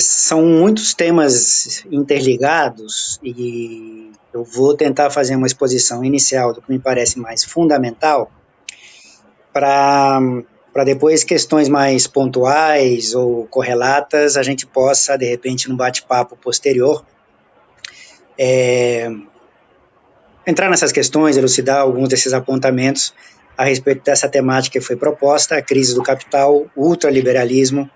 São muitos temas interligados e eu vou tentar fazer uma exposição inicial do que me parece mais fundamental para depois questões mais pontuais ou correlatas a gente possa, de repente, num bate-papo posterior, entrar nessas questões, elucidar alguns desses apontamentos a respeito dessa temática que foi proposta, a crise do capital, o ultraliberalismo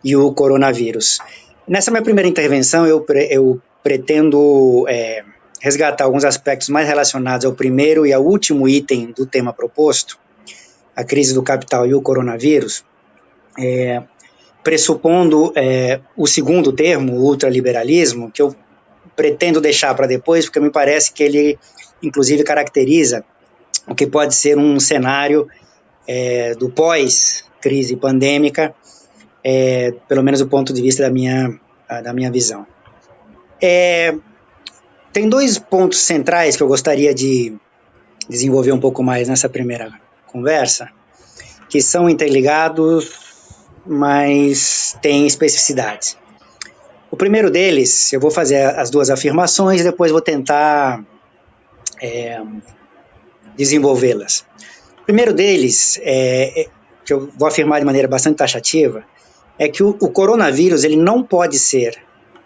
e o coronavírus. Nessa minha primeira intervenção, eu pretendo resgatar alguns aspectos mais relacionados ao primeiro e ao último item do tema proposto, a crise do capital e o coronavírus, pressupondo o segundo termo, o ultraliberalismo, que eu pretendo deixar para depois, porque me parece que ele, inclusive, caracteriza o que pode ser um cenário do pós-crise pandêmica, pelo menos do ponto de vista da minha visão. Tem dois pontos centrais que eu gostaria de desenvolver um pouco mais nessa primeira conversa, que são interligados, mas têm especificidades. O primeiro deles, eu vou fazer as duas afirmações e depois vou tentar desenvolvê-las. O primeiro deles, que eu vou afirmar de maneira bastante taxativa, é que o coronavírus ele não pode ser,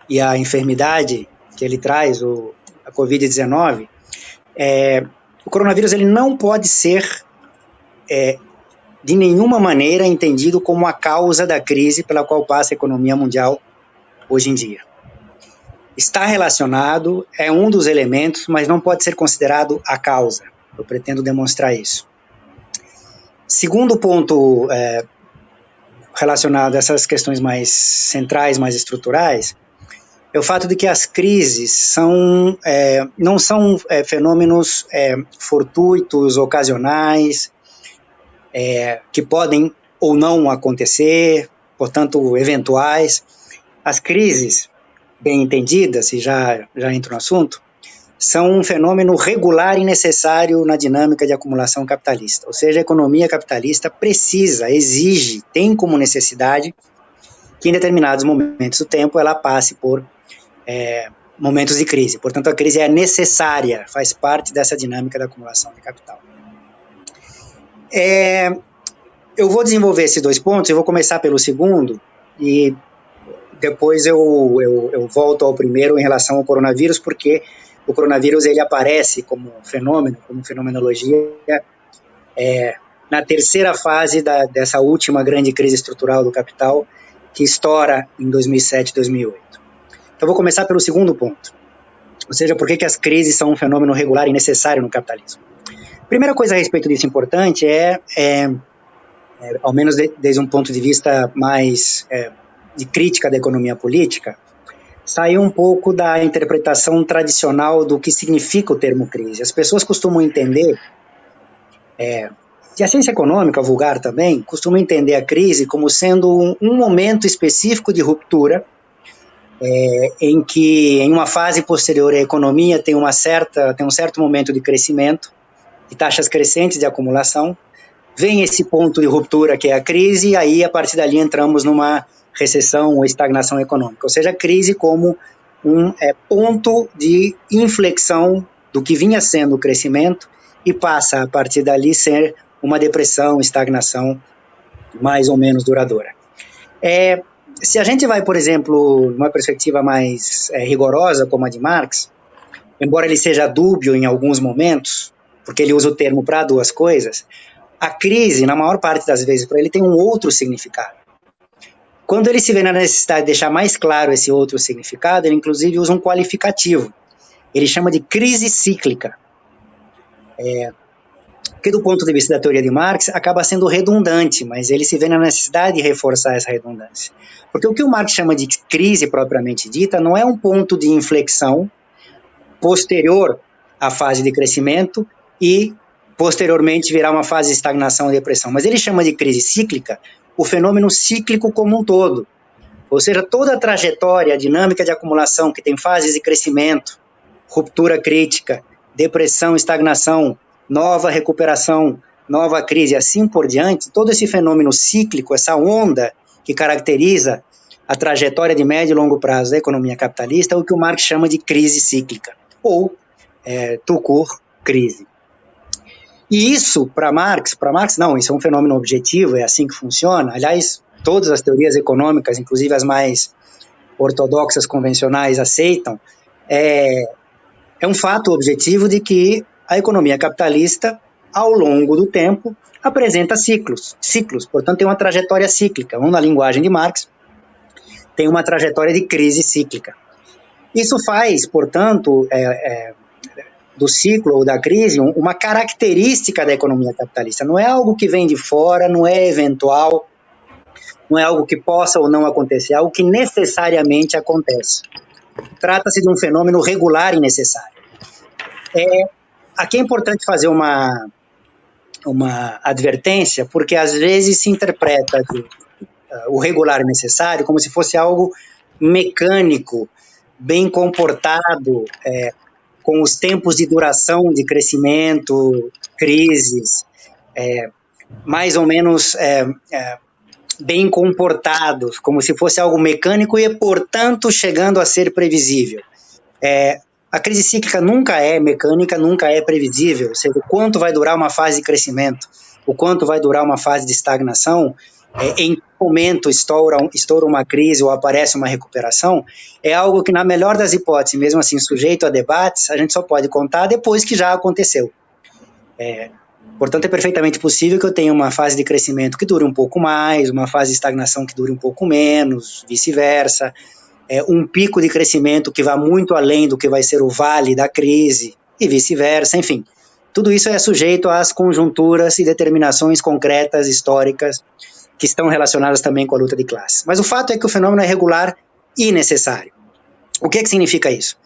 e a enfermidade que ele traz, a Covid-19, o coronavírus ele não pode ser de nenhuma maneira entendido como a causa da crise pela qual passa a economia mundial hoje em dia. Está relacionado, é um dos elementos, mas não pode ser considerado a causa. Eu pretendo demonstrar isso. Segundo ponto relacionado a essas questões mais centrais, mais estruturais, é o fato de que as crises não são fenômenos fortuitos, ocasionais, que podem ou não acontecer, portanto, eventuais. As crises, bem entendidas, e já entro no assunto, são um fenômeno regular e necessário na dinâmica de acumulação capitalista. Ou seja, a economia capitalista precisa, exige, tem como necessidade que em determinados momentos do tempo ela passe por momentos de crise. Portanto, a crise é necessária, faz parte dessa dinâmica da acumulação de capital. Eu vou desenvolver esses dois pontos, eu vou começar pelo segundo e depois eu volto ao primeiro em relação ao coronavírus, porque o coronavírus ele aparece como fenômeno, como fenomenologia, na terceira fase dessa última grande crise estrutural do capital, que estoura em 2007, 2008. Então, vou começar pelo segundo ponto, ou seja, por que as crises são um fenômeno regular e necessário no capitalismo. A primeira coisa a respeito disso importante ao menos desde um ponto de vista mais de crítica da economia política, sair um pouco da interpretação tradicional do que significa o termo crise. As pessoas costumam entender, e a ciência econômica, vulgar também, costuma entender a crise como sendo um momento específico de ruptura, em que em uma fase posterior à economia tem um certo momento de crescimento, de taxas crescentes de acumulação, vem esse ponto de ruptura que é a crise, e aí a partir dali entramos numa recessão ou estagnação econômica, ou seja, a crise como um ponto de inflexão do que vinha sendo o crescimento e passa a partir dali ser uma depressão, estagnação mais ou menos duradoura. Se a gente vai, por exemplo, numa perspectiva mais rigorosa como a de Marx, embora ele seja dúbio em alguns momentos, porque ele usa o termo para duas coisas, a crise, na maior parte das vezes, para ele tem um outro significado. Quando ele se vê na necessidade de deixar mais claro esse outro significado, ele inclusive usa um qualificativo. Ele chama de crise cíclica. Que do ponto de vista da teoria de Marx, acaba sendo redundante, mas ele se vê na necessidade de reforçar essa redundância. Porque o que o Marx chama de crise propriamente dita não é um ponto de inflexão posterior à fase de crescimento e posteriormente virar uma fase de estagnação e depressão, mas ele chama de crise cíclica o fenômeno cíclico como um todo, ou seja, toda a trajetória, a dinâmica de acumulação que tem fases de crescimento, ruptura crítica, depressão, estagnação, nova recuperação, nova crise, assim por diante, todo esse fenômeno cíclico, essa onda que caracteriza a trajetória de médio e longo prazo da economia capitalista, é o que o Marx chama de crise cíclica, ou tout court, crise. E isso, para Marx não, isso é um fenômeno objetivo, é assim que funciona. Aliás, todas as teorias econômicas, inclusive as mais ortodoxas, convencionais, aceitam, é um fato objetivo de que a economia capitalista, ao longo do tempo, apresenta ciclos, portanto tem uma trajetória cíclica, ou na linguagem de Marx, tem uma trajetória de crise cíclica. Isso faz, portanto, do ciclo ou da crise uma característica da economia capitalista, não é algo que vem de fora, não é eventual, não é algo que possa ou não acontecer, é algo que necessariamente acontece. Trata-se de um fenômeno regular e necessário. Aqui é importante fazer uma advertência, porque às vezes se interpreta o regular e necessário como se fosse algo mecânico, bem comportado, com os tempos de duração de crescimento, crises, mais ou menos bem comportados, como se fosse algo mecânico e, portanto, chegando a ser previsível. A crise cíclica nunca é mecânica, nunca é previsível, ou seja, o quanto vai durar uma fase de crescimento, o quanto vai durar uma fase de estagnação, em que momento estoura uma crise ou aparece uma recuperação, é algo que, na melhor das hipóteses, mesmo assim sujeito a debates, a gente só pode contar depois que já aconteceu. Portanto, é perfeitamente possível que eu tenha uma fase de crescimento que dure um pouco mais, uma fase de estagnação que dure um pouco menos, vice-versa, um pico de crescimento que vá muito além do que vai ser o vale da crise, e vice-versa, enfim. Tudo isso é sujeito às conjunturas e determinações concretas, históricas, que estão relacionadas também com a luta de classes. Mas o fato é que o fenômeno é regular e necessário. O que significa isso?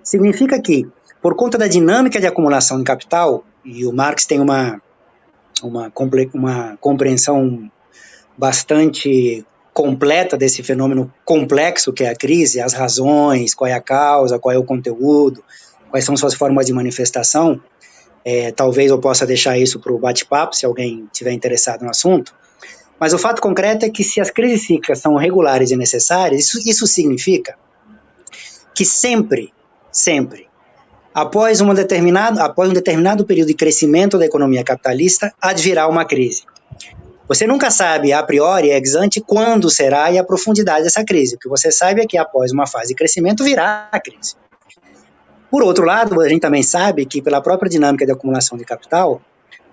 Significa que, por conta da dinâmica de acumulação de capital, e o Marx tem uma compreensão bastante completa desse fenômeno complexo que é a crise, as razões, qual é a causa, qual é o conteúdo, quais são suas formas de manifestação. Talvez eu possa deixar isso para o bate-papo, se alguém estiver interessado no assunto. Mas o fato concreto é que se as crises cíclicas são regulares e necessárias, isso significa que sempre, após um determinado período de crescimento da economia capitalista, advirá uma crise. Você nunca sabe, a priori, ex ante, quando será e a profundidade dessa crise. O que você sabe é que após uma fase de crescimento virá a crise. Por outro lado, a gente também sabe que, pela própria dinâmica de acumulação de capital,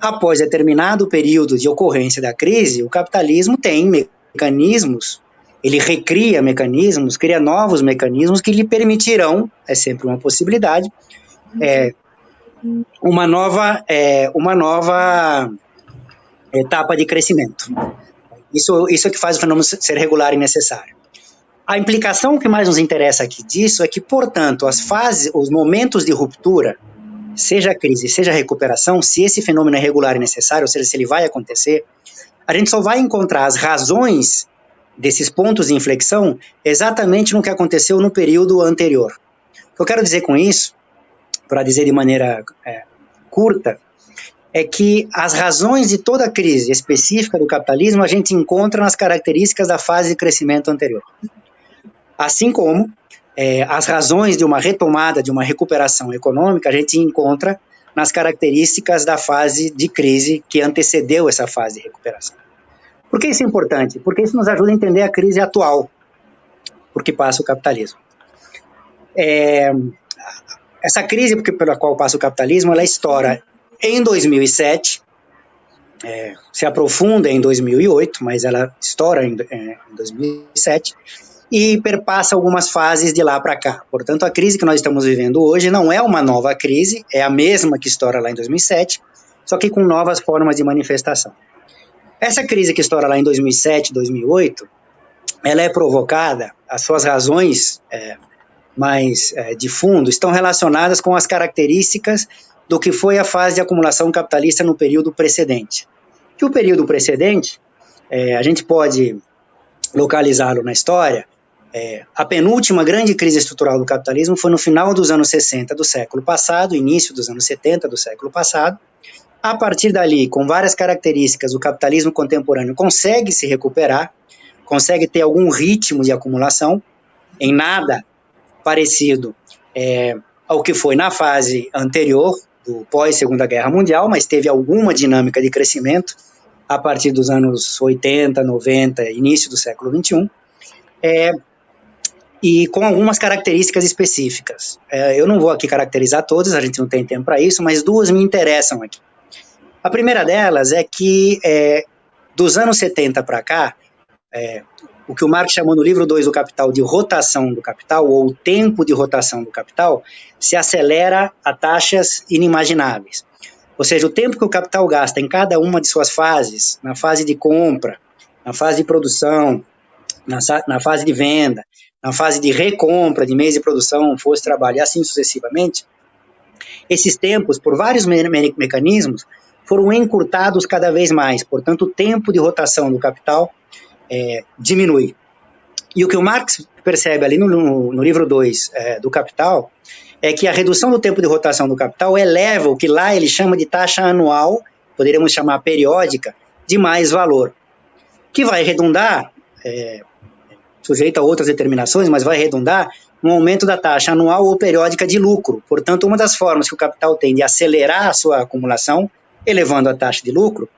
após determinado período de ocorrência da crise, o capitalismo tem mecanismos, ele recria mecanismos, cria novos mecanismos que lhe permitirão, é sempre uma possibilidade, uma nova etapa de crescimento. Isso é que faz o fenômeno ser regular e necessário. A implicação que mais nos interessa aqui disso é que, portanto, as fases, os momentos de ruptura, seja a crise, seja a recuperação, se esse fenômeno é regular e necessário, ou seja, se ele vai acontecer, a gente só vai encontrar as razões desses pontos de inflexão exatamente no que aconteceu no período anterior. O que eu quero dizer com isso, para dizer de maneira curta, é que as razões de toda crise específica do capitalismo a gente encontra nas características da fase de crescimento anterior. Assim como as razões de uma retomada, de uma recuperação econômica, a gente encontra nas características da fase de crise que antecedeu essa fase de recuperação. Por que isso é importante? Porque isso nos ajuda a entender a crise atual por que passa o capitalismo. Essa crise pela qual passa o capitalismo, ela estoura em 2007, se aprofunda em 2008, mas ela estoura em 2007, e perpassa algumas fases de lá para cá. Portanto, a crise que nós estamos vivendo hoje não é uma nova crise, é a mesma que estoura lá em 2007, só que com novas formas de manifestação. Essa crise que estoura lá em 2007, 2008, ela é provocada, as suas razões mais de fundo estão relacionadas com as características do que foi a fase de acumulação capitalista no período precedente. E o período precedente, a gente pode localizá-lo na história. A penúltima grande crise estrutural do capitalismo foi no final dos anos 60 do século passado, início dos anos 70 do século passado. A partir dali, com várias características, o capitalismo contemporâneo consegue se recuperar, consegue ter algum ritmo de acumulação, em nada parecido ao que foi na fase anterior, do pós-Segunda Guerra Mundial, mas teve alguma dinâmica de crescimento a partir dos anos 80, 90, início do século XXI, e com algumas características específicas. Eu não vou aqui caracterizar todas, a gente não tem tempo para isso, mas duas me interessam aqui. A primeira delas é que, dos anos 70 para cá, o que o Marx chamou no livro 2 do Capital de rotação do capital, ou tempo de rotação do capital, se acelera a taxas inimagináveis. Ou seja, o tempo que o capital gasta em cada uma de suas fases, na fase de compra, na fase de produção, na fase de venda, na fase de recompra de meios de produção, força de trabalho, e assim sucessivamente, esses tempos, por vários mecanismos, foram encurtados cada vez mais. Portanto, o tempo de rotação do capital diminui. E o que o Marx percebe ali no livro 2 do Capital é que a redução do tempo de rotação do capital eleva o que lá ele chama de taxa anual, poderíamos chamar periódica, de mais valor, que vai redundar, sujeito a outras determinações, mas vai redundar no aumento da taxa anual ou periódica de lucro. Portanto, uma das formas que o capital tem de acelerar a sua acumulação, elevando a taxa de lucro,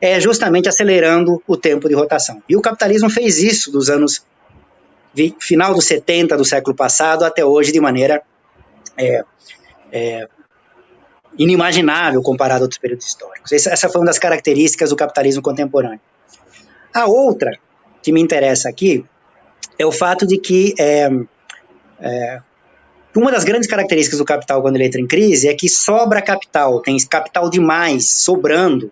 é justamente acelerando o tempo de rotação. E o capitalismo fez isso dos anos final dos 70 do século passado até hoje de maneira inimaginável comparado a outros períodos históricos. Essa foi uma das características do capitalismo contemporâneo. A outra que me interessa aqui é o fato de que uma das grandes características do capital quando ele entra em crise é que sobra capital, tem capital demais sobrando.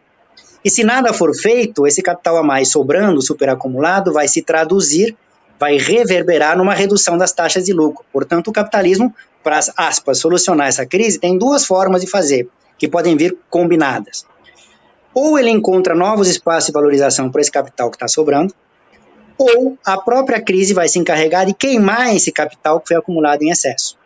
E se nada for feito, esse capital a mais sobrando, superacumulado, vai se traduzir, vai reverberar numa redução das taxas de lucro. Portanto, o capitalismo, para, aspas, solucionar essa crise, tem duas formas de fazer, que podem vir combinadas. Ou ele encontra novos espaços de valorização para esse capital que está sobrando, ou a própria crise vai se encarregar de queimar esse capital que foi acumulado em excesso.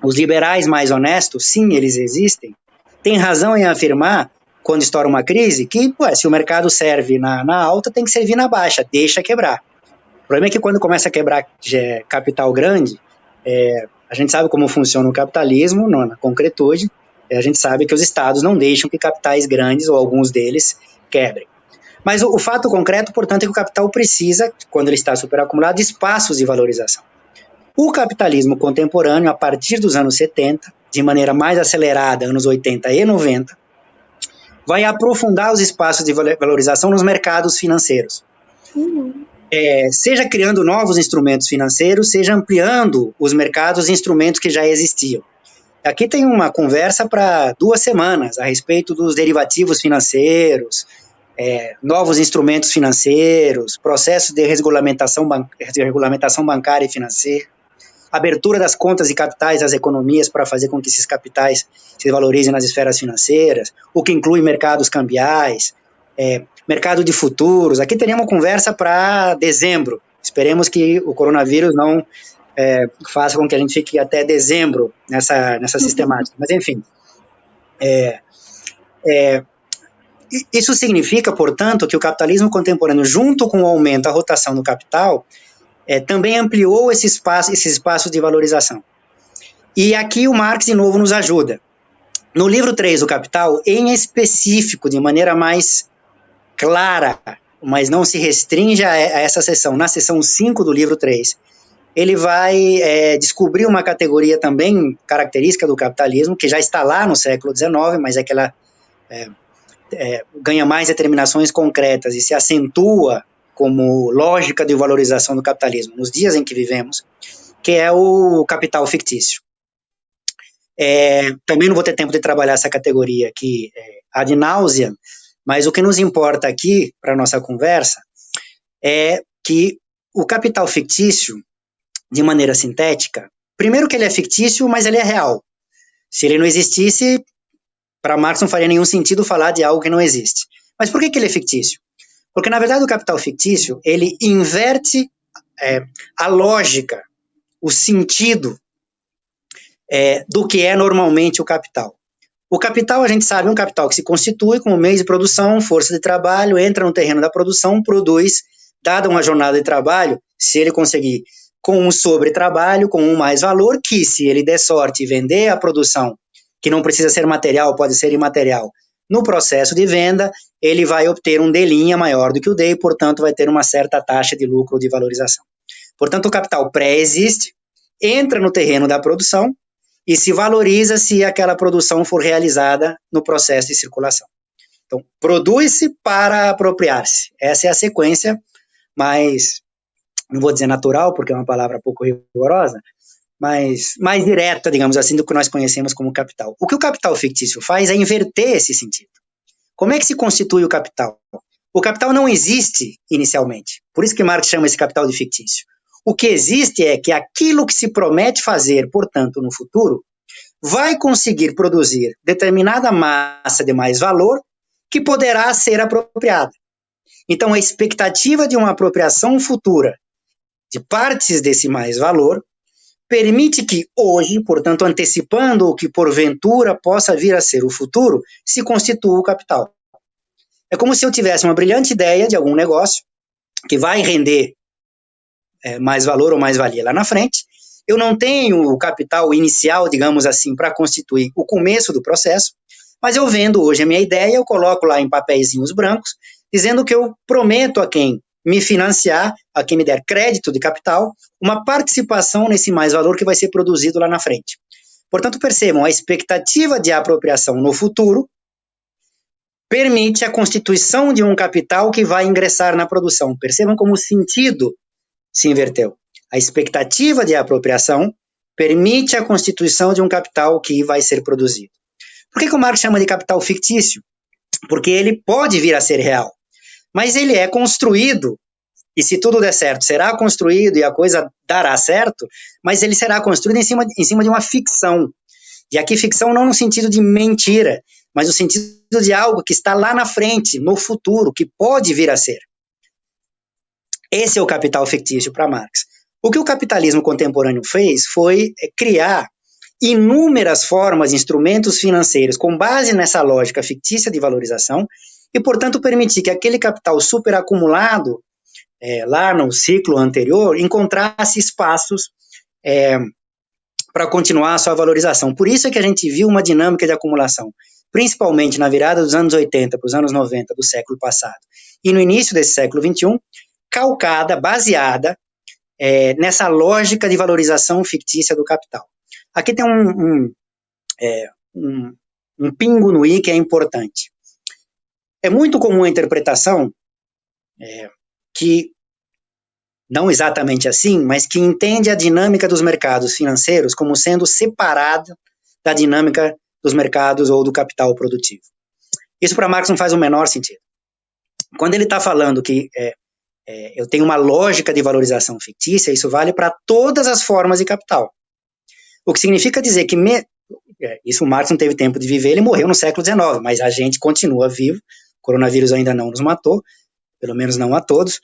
Os liberais mais honestos, sim, eles existem, têm razão em afirmar, quando estoura uma crise, que se o mercado serve na alta, tem que servir na baixa, deixa quebrar. O problema é que quando começa a quebrar capital grande, a gente sabe como funciona o capitalismo, na concretude, a gente sabe que os estados não deixam que capitais grandes, ou alguns deles, quebrem. Mas o fato concreto, portanto, é que o capital precisa, quando ele está superacumulado, de espaços de valorização. O capitalismo contemporâneo, a partir dos anos 70, de maneira mais acelerada, anos 80 e 90, vai aprofundar os espaços de valorização nos mercados financeiros. Seja criando novos instrumentos financeiros, seja ampliando os mercados e instrumentos que já existiam. Aqui tem uma conversa para 2 semanas a respeito dos derivativos financeiros, novos instrumentos financeiros, processos de regulamentação bancária e financeira, abertura das contas e capitais das economias para fazer com que esses capitais se valorizem nas esferas financeiras, o que inclui mercados cambiais, mercado de futuros. Aqui teria uma conversa para dezembro. Esperemos que o coronavírus não faça com que a gente fique até dezembro nessa sistemática. Mas, enfim, isso significa, portanto, que o capitalismo contemporâneo, junto com o aumento da rotação do capital, também ampliou esses espaços de valorização. E aqui o Marx, de novo, nos ajuda. No livro 3 do Capital, em específico, de maneira mais clara, mas não se restringe a essa seção, na seção 5 do livro 3, ele vai descobrir uma categoria também característica do capitalismo, que já está lá no século XIX, mas é que ela ganha mais determinações concretas e se acentua como lógica de valorização do capitalismo nos dias em que vivemos, que é o capital fictício. Também não vou ter tempo de trabalhar essa categoria aqui ad nauseam, mas o que nos importa aqui para a nossa conversa é que o capital fictício, de maneira sintética, primeiro que ele é fictício, mas ele é real. Se ele não existisse, para Marx não faria nenhum sentido falar de algo que não existe. Mas por que ele é fictício? Porque, na verdade, o capital fictício, ele inverte a lógica, o sentido do que é normalmente o capital. O capital, a gente sabe, é um capital que se constitui como meio de produção, força de trabalho, entra no terreno da produção, produz dada uma jornada de trabalho, se ele conseguir com um sobretrabalho, com um mais valor, que se ele der sorte e vender a produção, que não precisa ser material, pode ser imaterial, no processo de venda, ele vai obter um D' maior do que o D e, portanto, vai ter uma certa taxa de lucro ou de valorização. Portanto, o capital pré-existe, entra no terreno da produção e se valoriza se aquela produção for realizada no processo de circulação. Então, produz-se para apropriar-se. Essa é a sequência mais, não vou dizer natural, porque é uma palavra pouco rigorosa, mas mais direta, digamos assim, do que nós conhecemos como capital. O que o capital fictício faz é inverter esse sentido. Como é que se constitui o capital? O capital não existe inicialmente, por isso que Marx chama esse capital de fictício. O que existe é que aquilo que se promete fazer, portanto, no futuro, vai conseguir produzir determinada massa de mais valor que poderá ser apropriada. Então, a expectativa de uma apropriação futura de partes desse mais valor permite que hoje, portanto, antecipando o que porventura possa vir a ser o futuro, se constitua o capital. É como se eu tivesse uma brilhante ideia de algum negócio que vai render mais valor ou mais valia lá na frente. Eu não tenho o capital inicial, digamos assim, para constituir o começo do processo, mas eu vendo hoje a minha ideia, eu coloco lá em papeizinhos brancos, dizendo que eu prometo a quem me financiar, a quem me der crédito de capital, uma participação nesse mais valor que vai ser produzido lá na frente. Portanto, percebam, a expectativa de apropriação no futuro permite a constituição de um capital que vai ingressar na produção. Percebam como o sentido se inverteu. A expectativa de apropriação permite a constituição de um capital que vai ser produzido. Por que o Marx chama de capital fictício? Porque ele pode vir a ser real, mas ele é construído, e se tudo der certo, será construído e a coisa dará certo, mas ele será construído em cima de uma ficção. E aqui ficção não no sentido de mentira, mas no sentido de algo que está lá na frente, no futuro, que pode vir a ser. Esse é o capital fictício para Marx. O que o capitalismo contemporâneo fez foi criar inúmeras formas, instrumentos financeiros com base nessa lógica fictícia de valorização e, portanto, permitir que aquele capital superacumulado lá no ciclo anterior encontrasse espaços para continuar a sua valorização. Por isso é que a gente viu uma dinâmica de acumulação, principalmente na virada dos anos 80 para os anos 90 do século passado e no início desse século XXI, calcada, baseada nessa lógica de valorização fictícia do capital. Aqui tem um pingo no i que é importante. É muito comum a interpretação que, não exatamente assim, mas que entende a dinâmica dos mercados financeiros como sendo separada da dinâmica dos mercados ou do capital produtivo. Isso para Marx não faz o menor sentido. Quando ele está falando que eu tenho uma lógica de valorização fictícia, isso vale para todas as formas de capital. O que significa dizer que isso o Marx não teve tempo de viver, ele morreu no século XIX, mas a gente continua vivo, o coronavírus ainda não nos matou, pelo menos não a todos,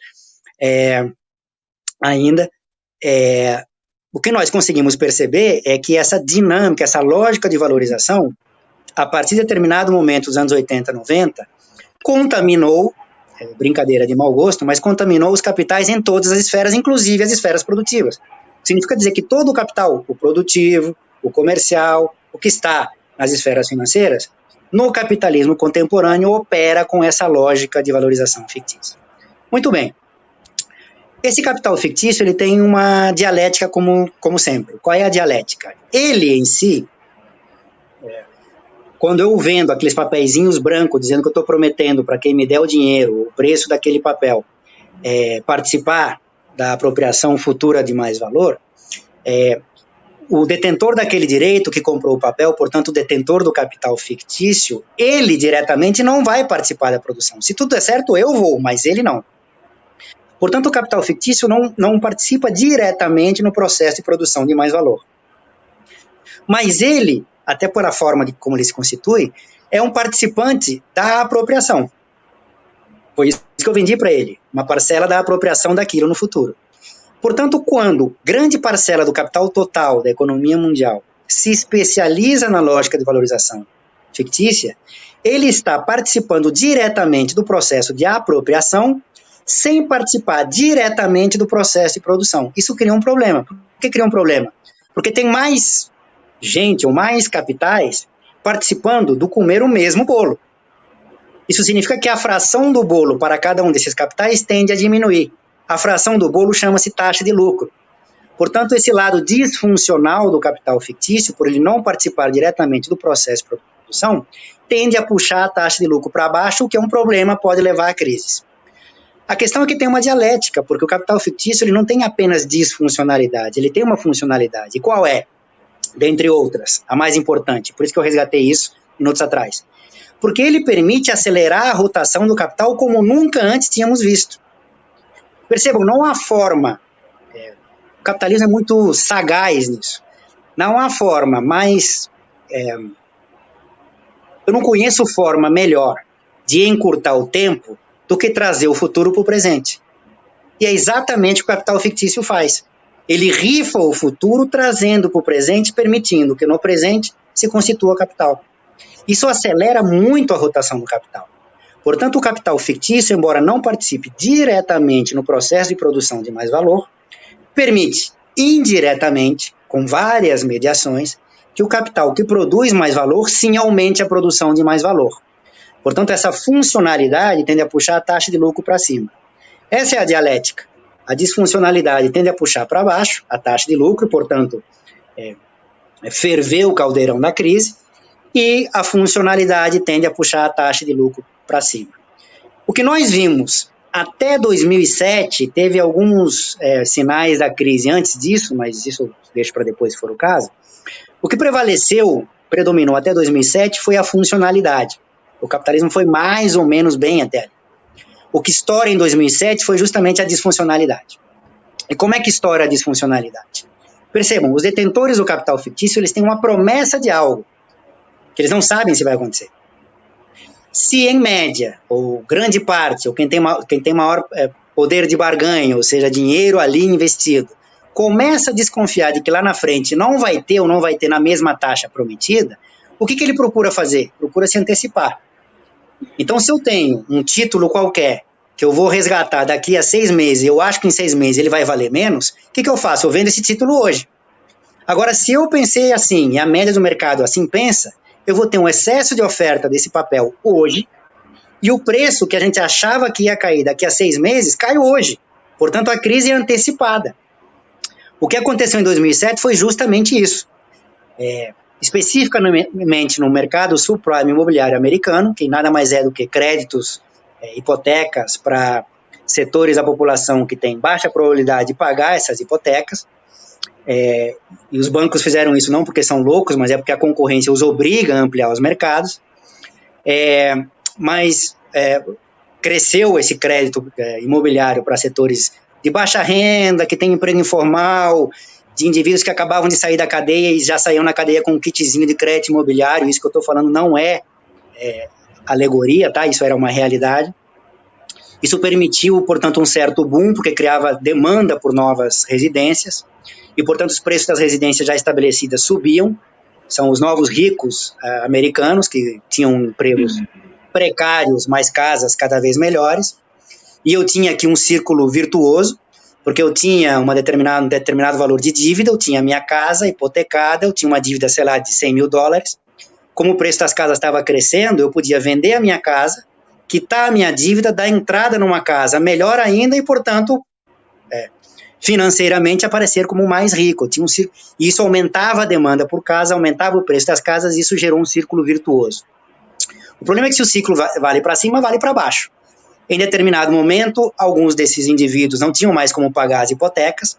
o que nós conseguimos perceber é que essa dinâmica, essa lógica de valorização, a partir de determinado momento dos anos 80, 90, contaminou, brincadeira de mau gosto, mas contaminou os capitais em todas as esferas, inclusive as esferas produtivas. Significa dizer que todo o capital, o produtivo, o comercial, o que está nas esferas financeiras, no capitalismo contemporâneo opera com essa lógica de valorização fictícia. Muito bem. Esse capital fictício ele tem uma dialética como sempre. Qual é a dialética? Ele em si, quando eu vendo aqueles papeizinhos brancos dizendo que eu estou prometendo para quem me der o dinheiro, o preço daquele papel, participar da apropriação futura de mais valor, o detentor daquele direito que comprou o papel, portanto o detentor do capital fictício, ele diretamente não vai participar da produção. Se tudo der certo, eu vou, mas ele não. Portanto, o capital fictício não participa diretamente no processo de produção de mais valor. Mas ele, até por a forma de como ele se constitui, é um participante da apropriação. Foi isso que eu vendi para ele, uma parcela da apropriação daquilo no futuro. Portanto, quando grande parcela do capital total da economia mundial se especializa na lógica de valorização fictícia, ele está participando diretamente do processo de apropriação sem participar diretamente do processo de produção. Isso cria um problema. Por que cria um problema? Porque tem mais gente ou mais capitais participando do comer o mesmo bolo. Isso significa que a fração do bolo para cada um desses capitais tende a diminuir. A fração do bolo chama-se taxa de lucro. Portanto, esse lado disfuncional do capital fictício, por ele não participar diretamente do processo de produção, tende a puxar a taxa de lucro para baixo, o que é um problema, pode levar a crises. A questão é que tem uma dialética, porque o capital fictício ele não tem apenas disfuncionalidade, ele tem uma funcionalidade. E qual é? Dentre outras, a mais importante, por isso que eu resgatei isso minutos atrás. Porque ele permite acelerar a rotação do capital como nunca antes tínhamos visto. Percebam, não há forma, o capitalismo é muito sagaz nisso, não há forma mais, eu não conheço forma melhor de encurtar o tempo do que trazer o futuro para o presente. E é exatamente o que o capital fictício faz. Ele rifa o futuro trazendo para o presente, permitindo que no presente se constitua capital. Isso acelera muito a rotação do capital. Portanto, o capital fictício, embora não participe diretamente no processo de produção de mais valor, permite indiretamente, com várias mediações, que o capital que produz mais valor sim aumente a produção de mais valor. Portanto, essa funcionalidade tende a puxar a taxa de lucro para cima. Essa é a dialética. A disfuncionalidade tende a puxar para baixo a taxa de lucro, portanto, ferver o caldeirão da crise, e a funcionalidade tende a puxar a taxa de lucro para cima. O que nós vimos até 2007, teve alguns sinais da crise antes disso, mas isso eu deixo para depois, se for o caso. O que predominou até 2007 foi a funcionalidade. O capitalismo foi mais ou menos bem até ali. O que estoura em 2007 foi justamente a disfuncionalidade. E como é que estoura a disfuncionalidade? Percebam, os detentores do capital fictício, eles têm uma promessa de algo, que eles não sabem se vai acontecer. Se em média, ou grande parte, ou quem tem maior poder de barganha, ou seja, dinheiro ali investido, começa a desconfiar de que lá na frente não vai ter ou não vai ter na mesma taxa prometida, o que ele procura fazer? Procura se antecipar. Então, se eu tenho um título qualquer que eu vou resgatar daqui a 6 meses, eu acho que em 6 meses ele vai valer menos, o que eu faço? Eu vendo esse título hoje. Agora, se eu pensei assim, e a média do mercado assim pensa, eu vou ter um excesso de oferta desse papel hoje, e o preço que a gente achava que ia cair daqui a 6 meses, cai hoje. Portanto, a crise é antecipada. O que aconteceu em 2007 foi justamente isso. Especificamente no mercado subprime imobiliário americano, que nada mais é do que créditos, hipotecas para setores da população que tem baixa probabilidade de pagar essas hipotecas, e os bancos fizeram isso não porque são loucos, mas é porque a concorrência os obriga a ampliar os mercados, mas cresceu esse crédito imobiliário para setores de baixa renda, que tem emprego informal, de indivíduos que acabavam de sair da cadeia e já saíam na cadeia com um kitzinho de crédito imobiliário. Isso que eu estou falando não é alegoria, tá? Isso era uma realidade. Isso permitiu, portanto, um certo boom, porque criava demanda por novas residências, e, portanto, os preços das residências já estabelecidas subiam. São os novos ricos americanos, que tinham empregos precários, mais casas cada vez melhores, e eu tinha aqui um círculo virtuoso, porque eu tinha um determinado valor de dívida, eu tinha a minha casa hipotecada, eu tinha uma dívida, sei lá, de $100 mil. Como o preço das casas estava crescendo, eu podia vender a minha casa, quitar a minha dívida, dar entrada numa casa melhor ainda e, portanto, financeiramente aparecer como mais rico. E isso aumentava a demanda por casa, aumentava o preço das casas, e isso gerou um círculo virtuoso. O problema é que se o ciclo vale para cima, vale para baixo. Em determinado momento, alguns desses indivíduos não tinham mais como pagar as hipotecas,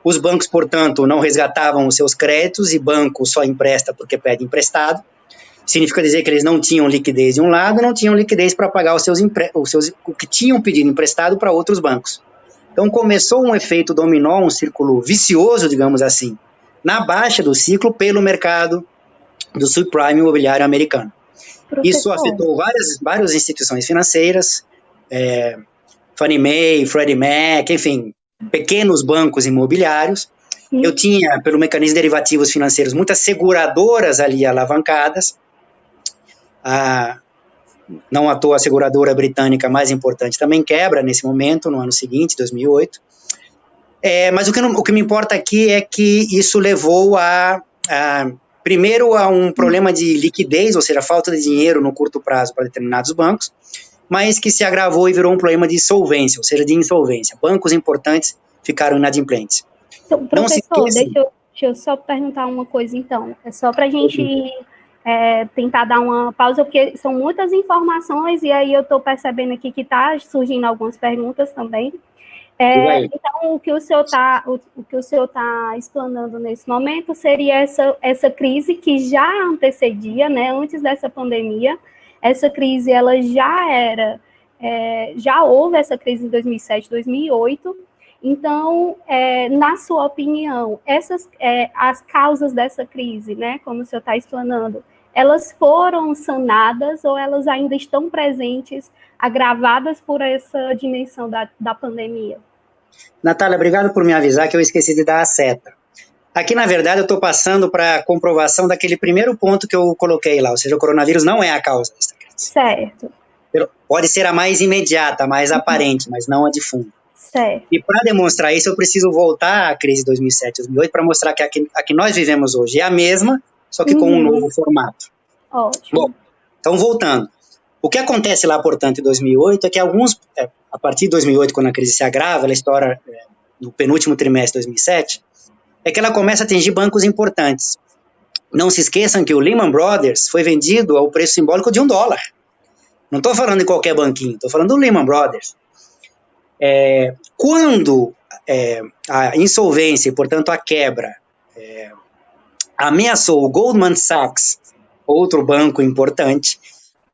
os bancos, portanto, não resgatavam os seus créditos, e banco só empresta porque pede emprestado. Significa dizer que eles não tinham liquidez de um lado, não tinham liquidez para pagar o que tinham pedido emprestado para outros bancos. Então começou um efeito dominó, um círculo vicioso, digamos assim, na baixa do ciclo pelo mercado do subprime imobiliário americano. Professor. Isso afetou várias instituições financeiras, Fannie Mae, Freddie Mac, enfim, pequenos bancos imobiliários. Sim. Eu tinha, pelo mecanismo de derivativos financeiros, muitas seguradoras ali alavancadas. Não à toa a seguradora britânica mais importante também quebra nesse momento, no ano seguinte, 2008. Mas o que me importa aqui é que isso levou primeiro a um problema de liquidez, ou seja, falta de dinheiro no curto prazo para determinados bancos, mas que se agravou e virou um problema de solvência, ou seja, de insolvência. Bancos importantes ficaram inadimplentes. Então, professor, deixa eu só perguntar uma coisa, então. É só para a gente tentar dar uma pausa, porque são muitas informações, e aí eu estou percebendo aqui que está surgindo algumas perguntas também. Então, o que o senhor está explanando nesse momento seria essa crise que já antecedia, né, antes dessa pandemia. Essa crise, ela já houve essa crise em 2007, 2008. Então, na sua opinião, as causas dessa crise, né, como o senhor está explanando, elas foram sanadas ou elas ainda estão presentes, agravadas por essa dimensão da pandemia? Natália, obrigado por me avisar que eu esqueci de dar a seta. Aqui, na verdade, eu estou passando para a comprovação daquele primeiro ponto que eu coloquei lá, ou seja, o coronavírus não é a causa dessa crise. Certo. Pode ser a mais imediata, a mais aparente, mas não a de fundo. Certo. E para demonstrar isso, eu preciso voltar à crise de 2007, 2008, para mostrar que a que nós vivemos hoje é a mesma, só que com um novo formato. Ótimo. Bom, então voltando. O que acontece lá, portanto, em 2008 é que a partir de 2008, quando a crise se agrava, ela estoura no penúltimo trimestre de 2007, é que ela começa a atingir bancos importantes. Não se esqueçam que o Lehman Brothers foi vendido ao preço simbólico de $1. Não estou falando de qualquer banquinho, estou falando do Lehman Brothers. Quando a insolvência e, portanto, a quebra ameaçou o Goldman Sachs, outro banco importante,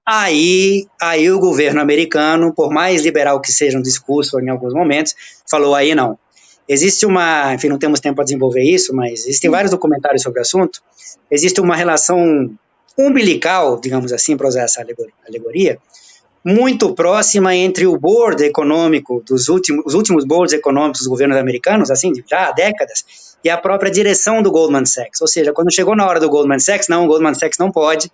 aí o governo americano, por mais liberal que seja um discurso em alguns momentos, falou aí não. Existe enfim, não temos tempo para desenvolver isso, mas existem vários documentários sobre o assunto, existe uma relação umbilical, digamos assim, para usar essa alegoria, muito próxima entre o board econômico, os últimos boards econômicos dos governos americanos, assim, já há décadas, e a própria direção do Goldman Sachs. Ou seja, quando chegou na hora do Goldman Sachs, não, o Goldman Sachs não pode,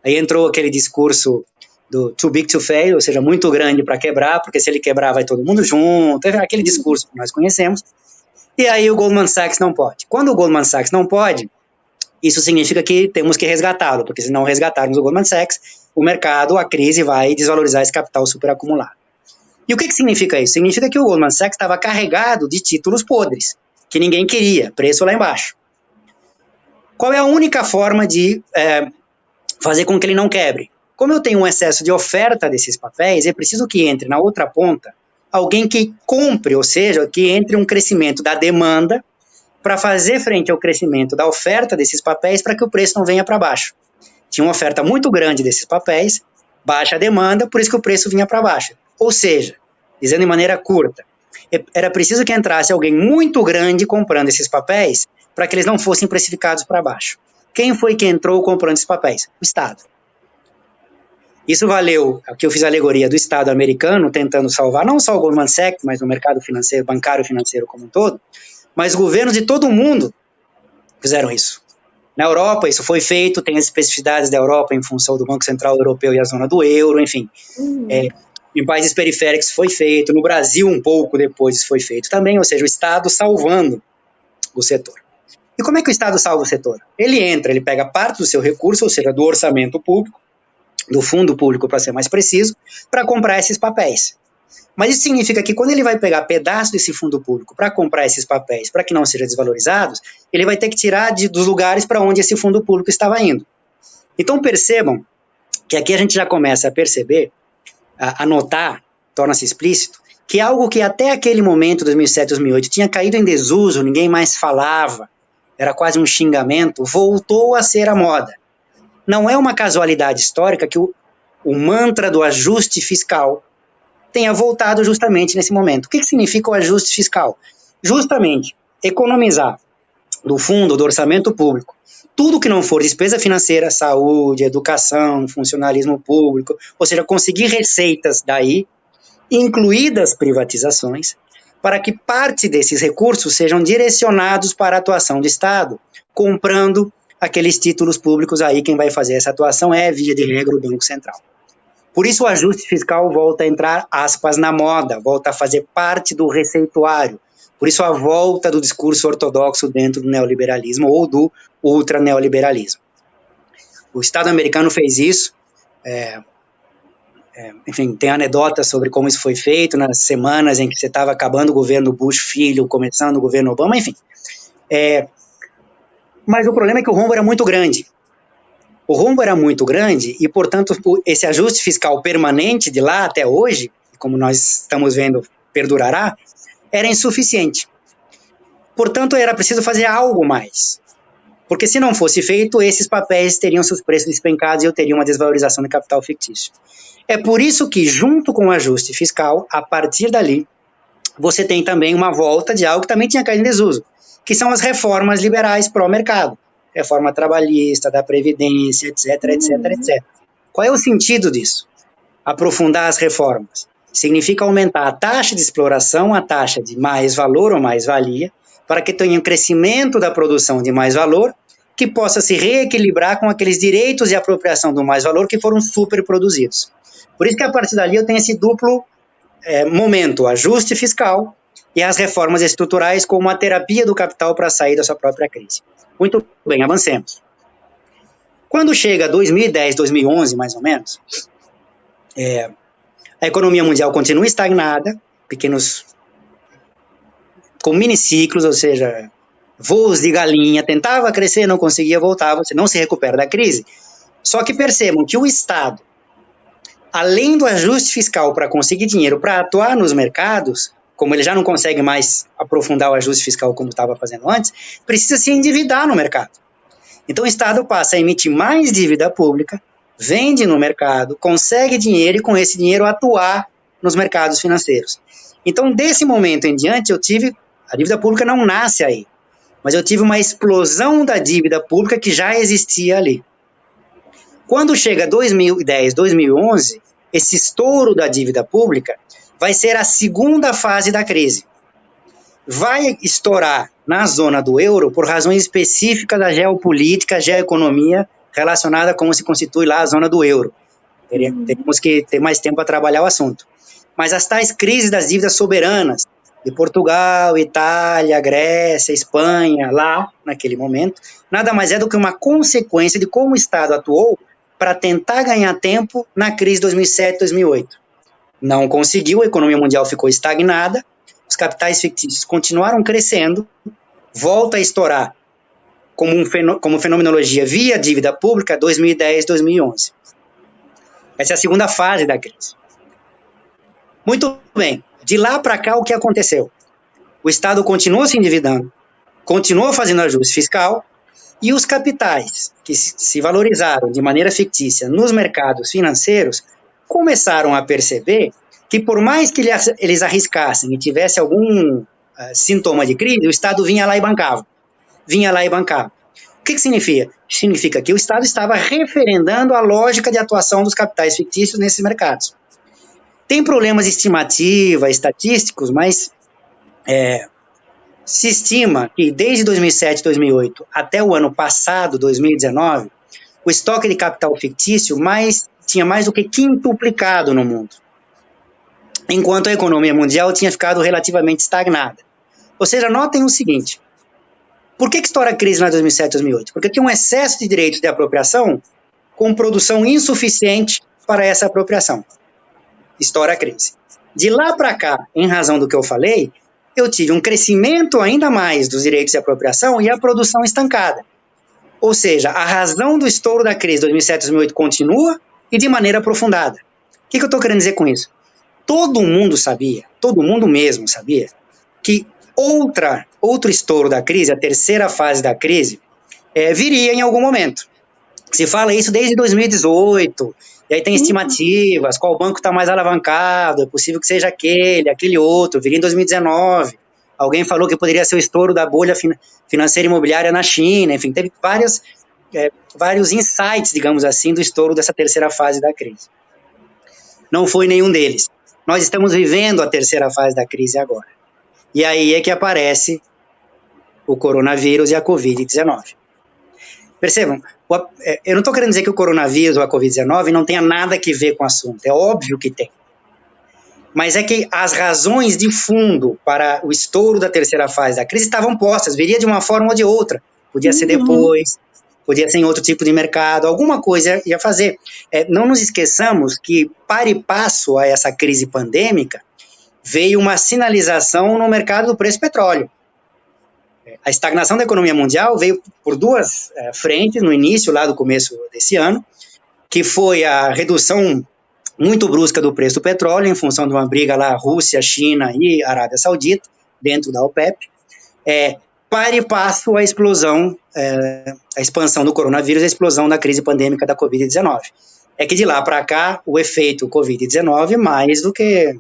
aí entrou aquele discurso do too big to fail, ou seja, muito grande para quebrar, porque se ele quebrar vai todo mundo junto, aquele discurso que nós conhecemos, e aí o Goldman Sachs não pode. Quando o Goldman Sachs não pode, isso significa que temos que resgatá-lo, porque se não resgatarmos o Goldman Sachs, o mercado, a crise vai desvalorizar esse capital superacumulado. E o que significa isso? Significa que o Goldman Sachs estava carregado de títulos podres, que ninguém queria, preço lá embaixo. Qual é a única forma de fazer com que ele não quebre? Como eu tenho um excesso de oferta desses papéis, é preciso que entre na outra ponta alguém que compre, ou seja, que entre um crescimento da demanda para fazer frente ao crescimento da oferta desses papéis para que o preço não venha para baixo. Tinha uma oferta muito grande desses papéis, baixa demanda, por isso que o preço vinha para baixo. Ou seja, dizendo de maneira curta, era preciso que entrasse alguém muito grande comprando esses papéis para que eles não fossem precificados para baixo. Quem foi que entrou comprando esses papéis? O Estado. Isso valeu, aqui eu fiz a alegoria do Estado americano, tentando salvar não só o Goldman Sachs, mas o mercado financeiro, bancário financeiro como um todo, mas governos de todo o mundo fizeram isso. Na Europa isso foi feito, tem as especificidades da Europa em função do Banco Central Europeu e a zona do euro, enfim. Em países periféricos foi feito, no Brasil um pouco depois isso foi feito também, ou seja, o Estado salvando o setor. E como é que o Estado salva o setor? Ele pega parte do seu recurso, ou seja, do orçamento público, do fundo público, para ser mais preciso, para comprar esses papéis. Mas isso significa que quando ele vai pegar pedaço desse fundo público para comprar esses papéis, para que não sejam desvalorizados, ele vai ter que tirar dos lugares para onde esse fundo público estava indo. Então percebam que aqui a gente já começa a perceber, a notar, torna-se explícito, que algo que até aquele momento, 2007, 2008, tinha caído em desuso, ninguém mais falava, era quase um xingamento, voltou a ser a moda. Não é uma casualidade histórica que o mantra do ajuste fiscal tenha voltado justamente nesse momento. O que significa o ajuste fiscal? Justamente economizar do fundo, do orçamento público, tudo que não for despesa financeira, saúde, educação, funcionalismo público, ou seja, conseguir receitas daí, incluídas privatizações, para que parte desses recursos sejam direcionados para a atuação do Estado, comprando aqueles títulos públicos aí, quem vai fazer essa atuação é, via de regra, o Banco Central. Por isso o ajuste fiscal volta a entrar, aspas, na moda, volta a fazer parte do receituário. Por isso a volta do discurso ortodoxo dentro do neoliberalismo ou do ultraneoliberalismo. O Estado americano fez isso, enfim, tem anedotas sobre como isso foi feito nas semanas em que você estava acabando o governo Bush filho, começando o governo Obama, enfim. Mas o problema é que o rombo era muito grande. O rombo era muito grande e, portanto, esse ajuste fiscal permanente de lá até hoje, como nós estamos vendo, perdurará, era insuficiente. Portanto, era preciso fazer algo mais. Porque se não fosse feito, esses papéis teriam seus preços despencados e eu teria uma desvalorização do capital fictício. É por isso que, junto com o ajuste fiscal, a partir dali, você tem também uma volta de algo que também tinha caído em desuso, que são as reformas liberais pró-mercado. Reforma trabalhista, da Previdência, etc, etc, etc. Qual é o sentido disso? Aprofundar as reformas. Significa aumentar a taxa de exploração, a taxa de mais valor ou mais-valia, para que tenha um crescimento da produção de mais valor, que possa se reequilibrar com aqueles direitos de apropriação do mais-valor que foram superproduzidos. Por isso que a partir dali eu tenho esse duplo momento, o ajuste fiscal e as reformas estruturais como uma terapia do capital para sair da sua própria crise. Muito bem, avancemos. Quando chega 2010, 2011, mais ou menos, a economia mundial continua estagnada, com miniciclos, ou seja, voos de galinha, tentava crescer, não conseguia, voltava, você não se recupera da crise. Só que percebam que o Estado, além do ajuste fiscal para conseguir dinheiro para atuar nos mercados, como ele já não consegue mais aprofundar o ajuste fiscal como estava fazendo antes, precisa se endividar no mercado. Então o Estado passa a emitir mais dívida pública, vende no mercado, consegue dinheiro e com esse dinheiro atuar nos mercados financeiros. Então desse momento em diante a dívida pública não nasce aí, mas eu tive uma explosão da dívida pública que já existia ali. Quando chega 2010, 2011, esse estouro da dívida pública vai ser a segunda fase da crise. Vai estourar na zona do euro por razões específicas da geopolítica, geoeconomia, relacionada a como se constitui lá a zona do euro. Teríamos que ter mais tempo para trabalhar o assunto. Mas as tais crises das dívidas soberanas, de Portugal, Itália, Grécia, Espanha, lá, naquele momento, nada mais é do que uma consequência de como o Estado atuou para tentar ganhar tempo na crise de 2007, 2008. Não conseguiu, a economia mundial ficou estagnada, os capitais fictícios continuaram crescendo, volta a estourar como fenomenologia via dívida pública 2010, 2011. Essa é a segunda fase da crise. Muito bem, de lá para cá o que aconteceu? O Estado continuou se endividando, continuou fazendo ajuste fiscal e os capitais que se valorizaram de maneira fictícia nos mercados financeiros começaram a perceber que por mais que eles arriscassem e tivesse algum sintoma de crise, o Estado vinha lá e bancava. O que significa? Significa que o Estado estava referendando a lógica de atuação dos capitais fictícios nesses mercados. Tem problemas de estimativa, estatísticos, mas se estima que desde 2007, 2008 até o ano passado, 2019, o estoque de capital fictício tinha mais do que quintuplicado no mundo, enquanto a economia mundial tinha ficado relativamente estagnada. Ou seja, notem o seguinte, por que estoura a crise lá em 2007, 2008? Porque tinha um excesso de direitos de apropriação com produção insuficiente para essa apropriação. Estoura a crise. De lá para cá, em razão do que eu falei, eu tive um crescimento ainda mais dos direitos de apropriação e a produção estancada. Ou seja, a razão do estouro da crise de 2007, 2008 continua e de maneira aprofundada. O que eu estou querendo dizer com isso? Todo mundo mesmo sabia, que outro estouro da crise, a terceira fase da crise, viria em algum momento. Se fala isso desde 2018, e aí tem estimativas, qual banco está mais alavancado, é possível que seja aquele outro, viria em 2019. Alguém falou que poderia ser o estouro da bolha financeira imobiliária na China, enfim, teve vários insights, digamos assim, do estouro dessa terceira fase da crise. Não foi nenhum deles. Nós estamos vivendo a terceira fase da crise agora. E aí é que aparece o coronavírus e a Covid-19. Percebam, eu não estou querendo dizer que o coronavírus ou a Covid-19 não tenha nada que ver com o assunto, é óbvio que tem. Mas é que as razões de fundo para o estouro da terceira fase da crise estavam postas, viria de uma forma ou de outra. Podia ser depois, podia ser em outro tipo de mercado, alguma coisa ia fazer. Não nos esqueçamos que, para e passo a essa crise pandêmica, veio uma sinalização no mercado do preço do petróleo. A estagnação da economia mundial veio por duas frentes no início, lá do começo desse ano, que foi a redução muito brusca do preço do petróleo, em função de uma briga lá, Rússia, China e Arábia Saudita, dentro da OPEP, para e passo a explosão, a expansão do coronavírus, a explosão da crise pandêmica da Covid-19. É que de lá para cá, o efeito Covid-19 mais do que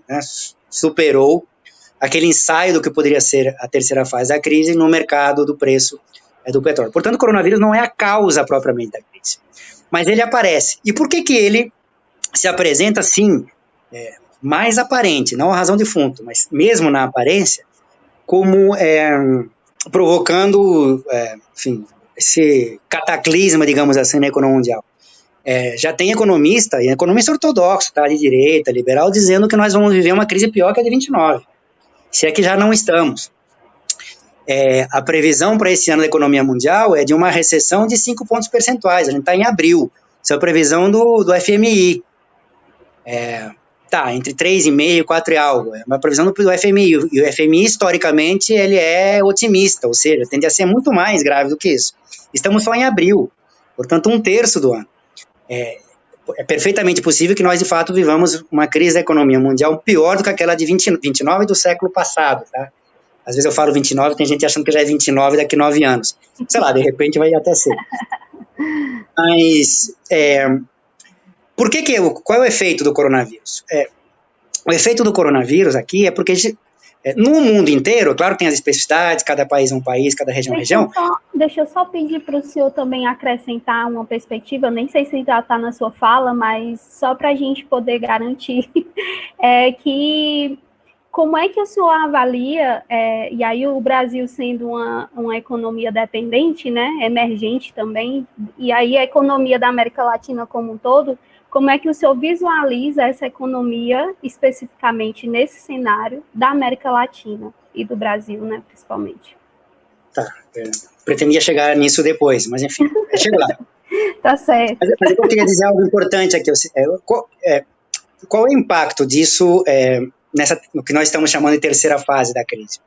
superou aquele ensaio do que poderia ser a terceira fase da crise no mercado do preço do petróleo. Portanto, o coronavírus não é a causa propriamente da crise, mas ele aparece. E por que ele se apresenta, assim, mais aparente, não a razão de fundo, mas mesmo na aparência, como provocando, enfim, esse cataclisma, digamos assim, na economia mundial. Já tem economista ortodoxo, tá, de direita, liberal, dizendo que nós vamos viver uma crise pior que a de 29, se é que já não estamos. A previsão para esse ano da economia mundial é de uma recessão de 5 pontos percentuais, a gente está em abril, isso é a previsão do FMI. Entre 3,5 e 4 e algo, é uma previsão do FMI, e o FMI, historicamente, ele é otimista, ou seja, tende a ser muito mais grave do que isso. Estamos só em abril, portanto, 1/3 do ano. É perfeitamente possível que nós, de fato, vivamos uma crise da economia mundial pior do que aquela de 29 do século passado, tá? Às vezes eu falo 29, tem gente achando que já é 29 daqui a 9 anos. Sei lá, de repente vai até ser. Mas, qual é o efeito do coronavírus? O efeito do coronavírus aqui é porque no mundo inteiro, claro que tem as especificidades, cada país é um país, cada região é uma região. Deixa eu só pedir para o senhor também acrescentar uma perspectiva, eu nem sei se já está na sua fala, mas só para a gente poder garantir que como é que o senhor avalia, e aí o Brasil sendo uma economia dependente, né, emergente também, e aí a economia da América Latina como um todo, como é que o senhor visualiza essa economia, especificamente nesse cenário da América Latina e do Brasil, né, principalmente? Tá, pretendia chegar nisso depois, mas enfim, chego lá. Tá certo. Mas eu queria dizer algo importante aqui. Qual é o impacto disso no que nós estamos chamando de terceira fase da crise?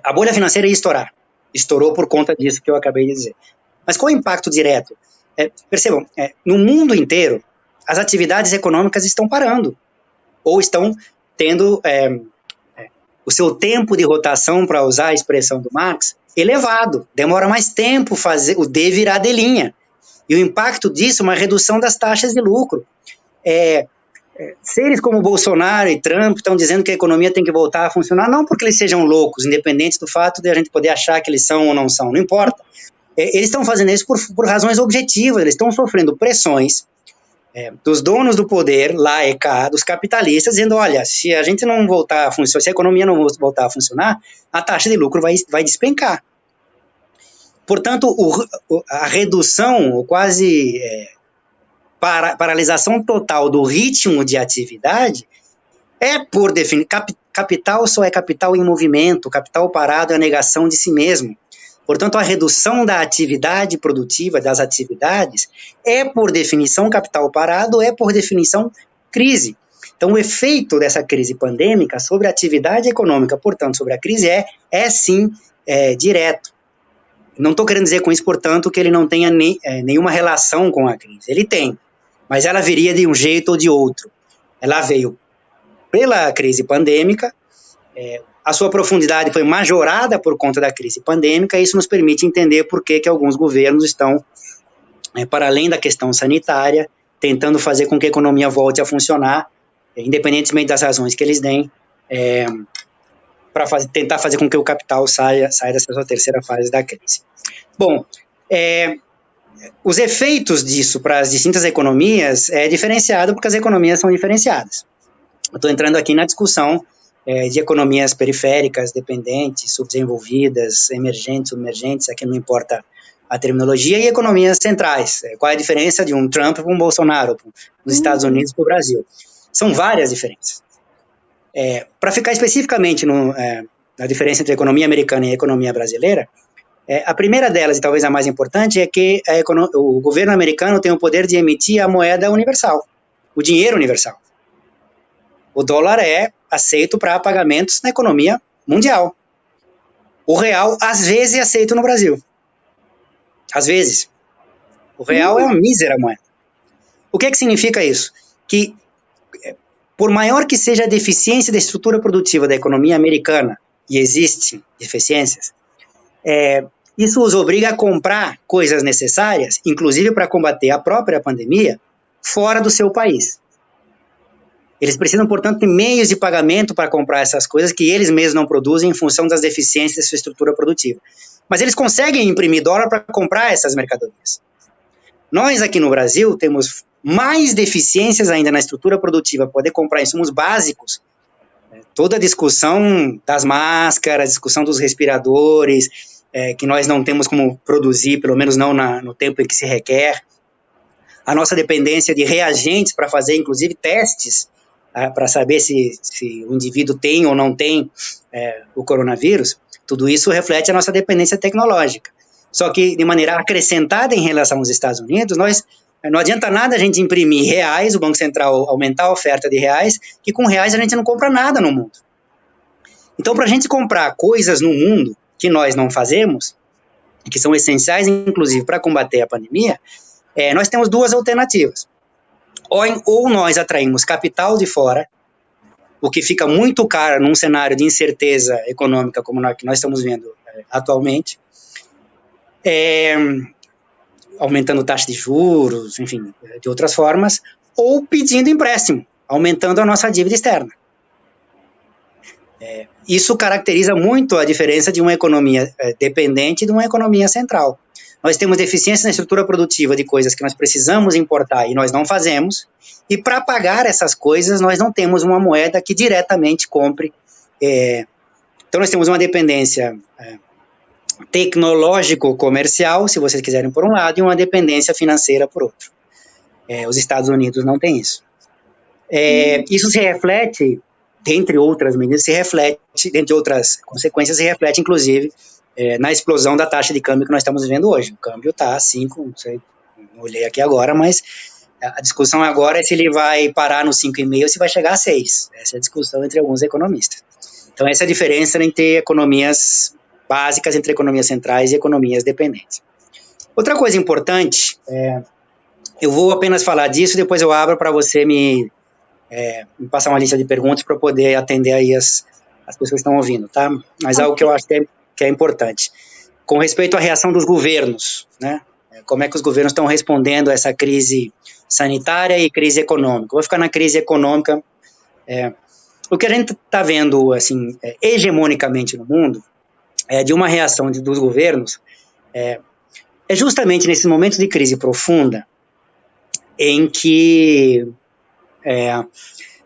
A bolha financeira ia estourar. Estourou por conta disso que eu acabei de dizer. Mas qual é o impacto direto? Percebam, no mundo inteiro, as atividades econômicas estão parando, ou estão tendo o seu tempo de rotação, para usar a expressão do Marx, elevado. Demora mais tempo fazer o D virar D linha. E o impacto disso é uma redução das taxas de lucro. Seres como Bolsonaro e Trump estão dizendo que a economia tem que voltar a funcionar, não porque eles sejam loucos, independente do fato de a gente poder achar que eles são ou não são, não importa. Eles estão fazendo isso por razões objetivas, eles estão sofrendo pressões dos donos do poder, lá e cá, dos capitalistas, dizendo, olha, se a gente não voltar a funcionar, se a economia não voltar a funcionar, a taxa de lucro vai despencar. Portanto, a redução, ou quase paralisação total do ritmo de atividade, por definir, capital só é capital em movimento, capital parado é a negação de si mesmo. Portanto, a redução da atividade produtiva, das atividades, por definição, capital parado, por definição, crise. Então, o efeito dessa crise pandêmica sobre a atividade econômica, portanto, sobre a crise, sim, direto. Não estou querendo dizer com isso, portanto, que ele não tenha nenhuma relação com a crise. Ele tem, mas ela viria de um jeito ou de outro. Ela veio pela crise pandêmica, a sua profundidade foi majorada por conta da crise pandêmica, e isso nos permite entender por que alguns governos estão, para além da questão sanitária, tentando fazer com que a economia volte a funcionar, independentemente das razões que eles deem, para tentar fazer com que o capital saia dessa sua terceira fase da crise. Bom, os efeitos disso para as distintas economias é diferenciado porque as economias são diferenciadas. Eu estou entrando aqui na discussão de economias periféricas, dependentes, subdesenvolvidas, emergentes, submergentes, aqui não importa a terminologia, e economias centrais. Qual é a diferença de um Trump para um Bolsonaro, dos Estados Unidos para o Brasil? São várias diferenças. Para ficar especificamente na diferença entre a economia americana e a economia brasileira, a primeira delas, e talvez a mais importante, é que o governo americano tem o poder de emitir a moeda universal, o dinheiro universal. O dólar é aceito para pagamentos na economia mundial. O real, às vezes, é aceito no Brasil. Às vezes. O real é uma mísera moeda. O que significa isso? Que, por maior que seja a deficiência da estrutura produtiva da economia americana, e existem deficiências, isso os obriga a comprar coisas necessárias, inclusive para combater a própria pandemia, fora do seu país. Eles precisam, portanto, de meios de pagamento para comprar essas coisas que eles mesmos não produzem em função das deficiências da sua estrutura produtiva. Mas eles conseguem imprimir dólar para comprar essas mercadorias. Nós, aqui no Brasil, temos mais deficiências ainda na estrutura produtiva para poder comprar insumos básicos. Toda a discussão das máscaras, discussão dos respiradores, que nós não temos como produzir, pelo menos não no tempo em que se requer. A nossa dependência de reagentes para fazer, inclusive, testes para saber se o indivíduo tem ou não tem o coronavírus, tudo isso reflete a nossa dependência tecnológica. Só que, de maneira acrescentada em relação aos Estados Unidos, não adianta nada a gente imprimir reais, o Banco Central aumentar a oferta de reais, que com reais a gente não compra nada no mundo. Então, para a gente comprar coisas no mundo que nós não fazemos, e que são essenciais, inclusive, para combater a pandemia, nós temos duas alternativas. Ou nós atraímos capital de fora, o que fica muito caro num cenário de incerteza econômica como que nós estamos vendo atualmente, aumentando taxa de juros, enfim, de outras formas, ou pedindo empréstimo, aumentando a nossa dívida externa. Isso caracteriza muito a diferença de uma economia dependente de uma economia central. Nós temos deficiência na estrutura produtiva de coisas que nós precisamos importar e nós não fazemos, e para pagar essas coisas nós não temos uma moeda que diretamente compre. Então nós temos uma dependência tecnológico-comercial, se vocês quiserem por um lado, e uma dependência financeira por outro. Os Estados Unidos não têm isso. Isso se reflete, dentre outras medidas, dentre outras consequências, se reflete inclusive na explosão da taxa de câmbio que nós estamos vivendo hoje. O câmbio está a 5, não sei, não olhei aqui agora, mas a discussão agora é se ele vai parar no 5,5 ou se vai chegar a 6. Essa é a discussão entre alguns economistas. Então, essa é a diferença entre economias básicas, entre economias centrais e economias dependentes. Outra coisa importante, eu vou apenas falar disso, depois eu abro para você me passar uma lista de perguntas para poder atender aí as pessoas que estão ouvindo, tá? Mas algo que eu acho que é importante. Com respeito à reação dos governos, né? Como é que os governos estão respondendo a essa crise sanitária e crise econômica? Vou ficar na crise econômica. O que a gente está vendo, assim, hegemonicamente no mundo, de uma reação dos governos, é justamente nesses momentos de crise profunda em que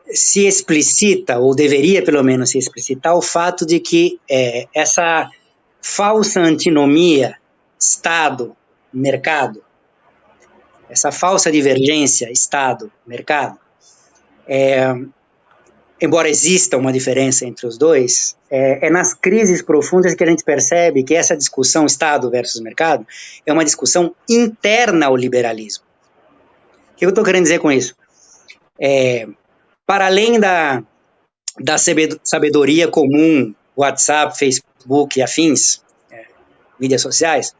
se explicita, ou deveria pelo menos se explicitar, o fato de que essa falsa antinomia Estado-mercado, essa falsa divergência Estado-mercado, embora exista uma diferença entre os dois, é nas crises profundas que a gente percebe que essa discussão Estado versus mercado é uma discussão interna ao liberalismo. O que eu estou querendo dizer com isso? Para além da sabedoria comum, WhatsApp, Facebook e afins, mídias sociais,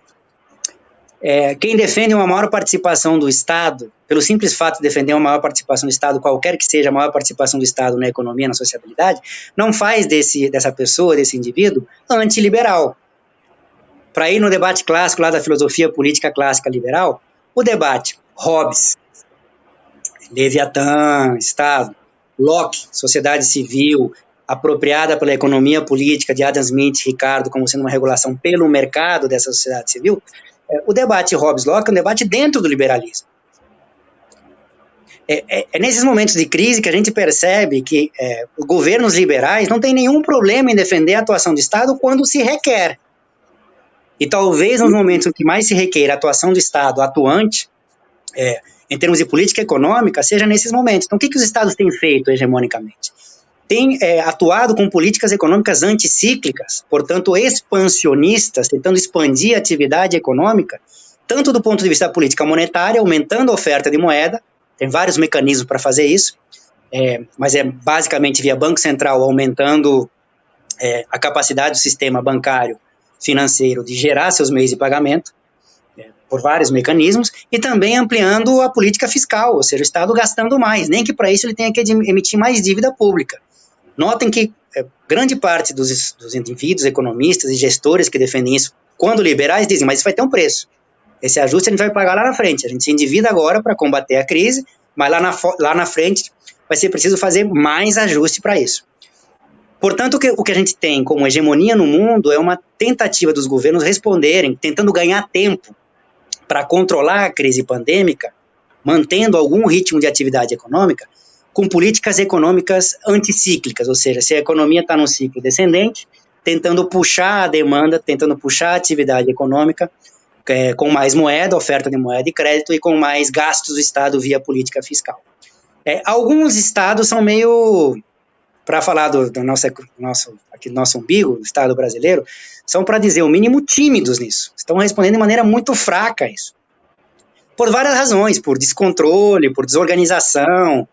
quem defende uma maior participação do Estado, pelo simples fato de defender uma maior participação do Estado, qualquer que seja a maior participação do Estado na economia, na sociabilidade, não faz dessa pessoa, desse indivíduo, antiliberal. Para ir no debate clássico lá da filosofia política clássica liberal, o debate Hobbes, Leviatã, Estado, Locke, sociedade civil, apropriada pela economia política de Adam Smith, Ricardo, como sendo uma regulação pelo mercado dessa sociedade civil, o debate Hobbes-Locke é um debate dentro do liberalismo. É nesses momentos de crise que a gente percebe que os governos liberais não têm nenhum problema em defender a atuação do Estado quando se requer. E talvez nos momentos em que mais se requer a atuação do Estado atuante, em termos de política econômica, seja nesses momentos. Então, o que os Estados têm feito hegemonicamente? Têm atuado com políticas econômicas anticíclicas, portanto expansionistas, tentando expandir a atividade econômica, tanto do ponto de vista da política monetária, aumentando a oferta de moeda, tem vários mecanismos para fazer isso, mas é basicamente via Banco Central aumentando a capacidade do sistema bancário financeiro de gerar seus meios de pagamento, por vários mecanismos, e também ampliando a política fiscal, ou seja, o Estado gastando mais, nem que para isso ele tenha que emitir mais dívida pública. Notem que grande parte dos indivíduos, economistas e gestores que defendem isso, quando liberais, dizem, mas isso vai ter um preço. Esse ajuste a gente vai pagar lá na frente. A gente se endivida agora para combater a crise, mas lá na frente vai ser preciso fazer mais ajuste para isso. Portanto, o que a gente tem como hegemonia no mundo é uma tentativa dos governos responderem, tentando ganhar tempo para controlar a crise pandêmica, mantendo algum ritmo de atividade econômica, com políticas econômicas anticíclicas, ou seja, se a economia está num ciclo descendente, tentando puxar a demanda, tentando puxar a atividade econômica, com mais moeda, oferta de moeda e crédito, e com mais gastos do Estado via política fiscal. Alguns estados são meio, para falar do nosso umbigo, do Estado brasileiro, são, para dizer o mínimo, tímidos nisso. Estão respondendo de maneira muito fraca a isso. Por várias razões, por descontrole, por desorganização,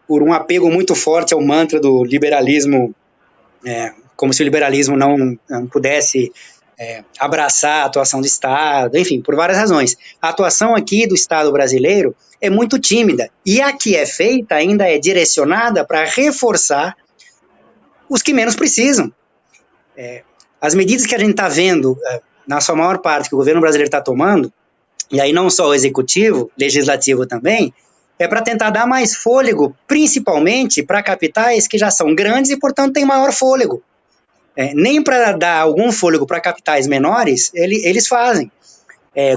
por um apego muito forte ao mantra do liberalismo, como se o liberalismo não pudesse abraçar a atuação do Estado, enfim, por várias razões. A atuação aqui do Estado brasileiro é muito tímida, e a que é feita ainda é direcionada para reforçar os que menos precisam. As medidas que a gente está vendo, na sua maior parte, que o governo brasileiro está tomando, e aí não só o executivo, legislativo também, é para tentar dar mais fôlego, principalmente para capitais que já são grandes e, portanto, têm maior fôlego. Nem para dar algum fôlego para capitais menores, eles fazem.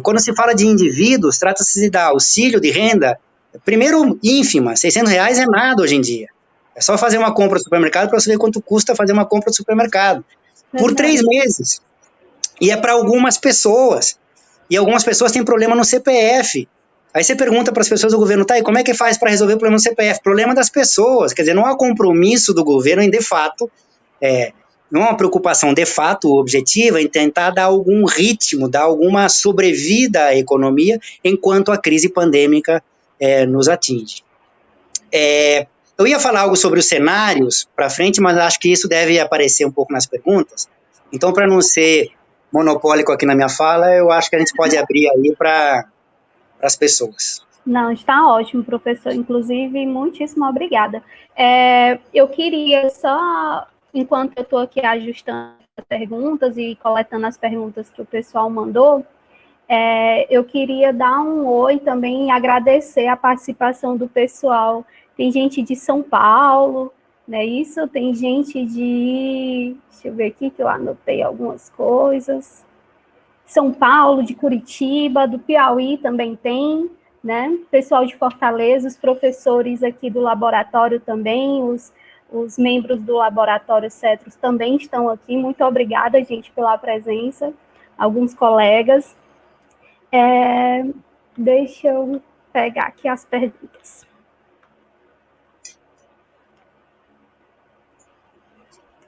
Quando se fala de indivíduos, trata-se de dar auxílio de renda, primeiro ínfima, R$600 é nada hoje em dia. É só fazer uma compra no supermercado para você ver quanto custa fazer uma compra no supermercado. Por 3 meses. E é para algumas pessoas. E algumas pessoas têm problema no CPF. Aí você pergunta para as pessoas do governo, tá, e como é que faz para resolver o problema no CPF? Problema das pessoas. Quer dizer, não há compromisso do governo em, de fato, não há uma preocupação de fato objetiva em tentar dar algum ritmo, dar alguma sobrevida à economia enquanto a crise pandêmica nos atinge. Eu ia falar algo sobre os cenários para frente, mas acho que isso deve aparecer um pouco nas perguntas. Então, para não ser monopólico aqui na minha fala, eu acho que a gente pode abrir aí para as pessoas. Não, está ótimo, professor. Inclusive, muitíssimo obrigada. Eu queria só, enquanto eu estou aqui ajustando as perguntas e coletando as perguntas que o pessoal mandou, eu queria dar um oi também e agradecer a participação do pessoal. Tem gente de São Paulo, não é isso? Tem gente de... Deixa eu ver aqui que eu anotei algumas coisas. São Paulo, de Curitiba, do Piauí também tem, né? Pessoal de Fortaleza, os professores aqui do laboratório também, os membros do laboratório CETROS também estão aqui. Muito obrigada, gente, pela presença. Alguns colegas. Deixa eu pegar aqui as perguntas.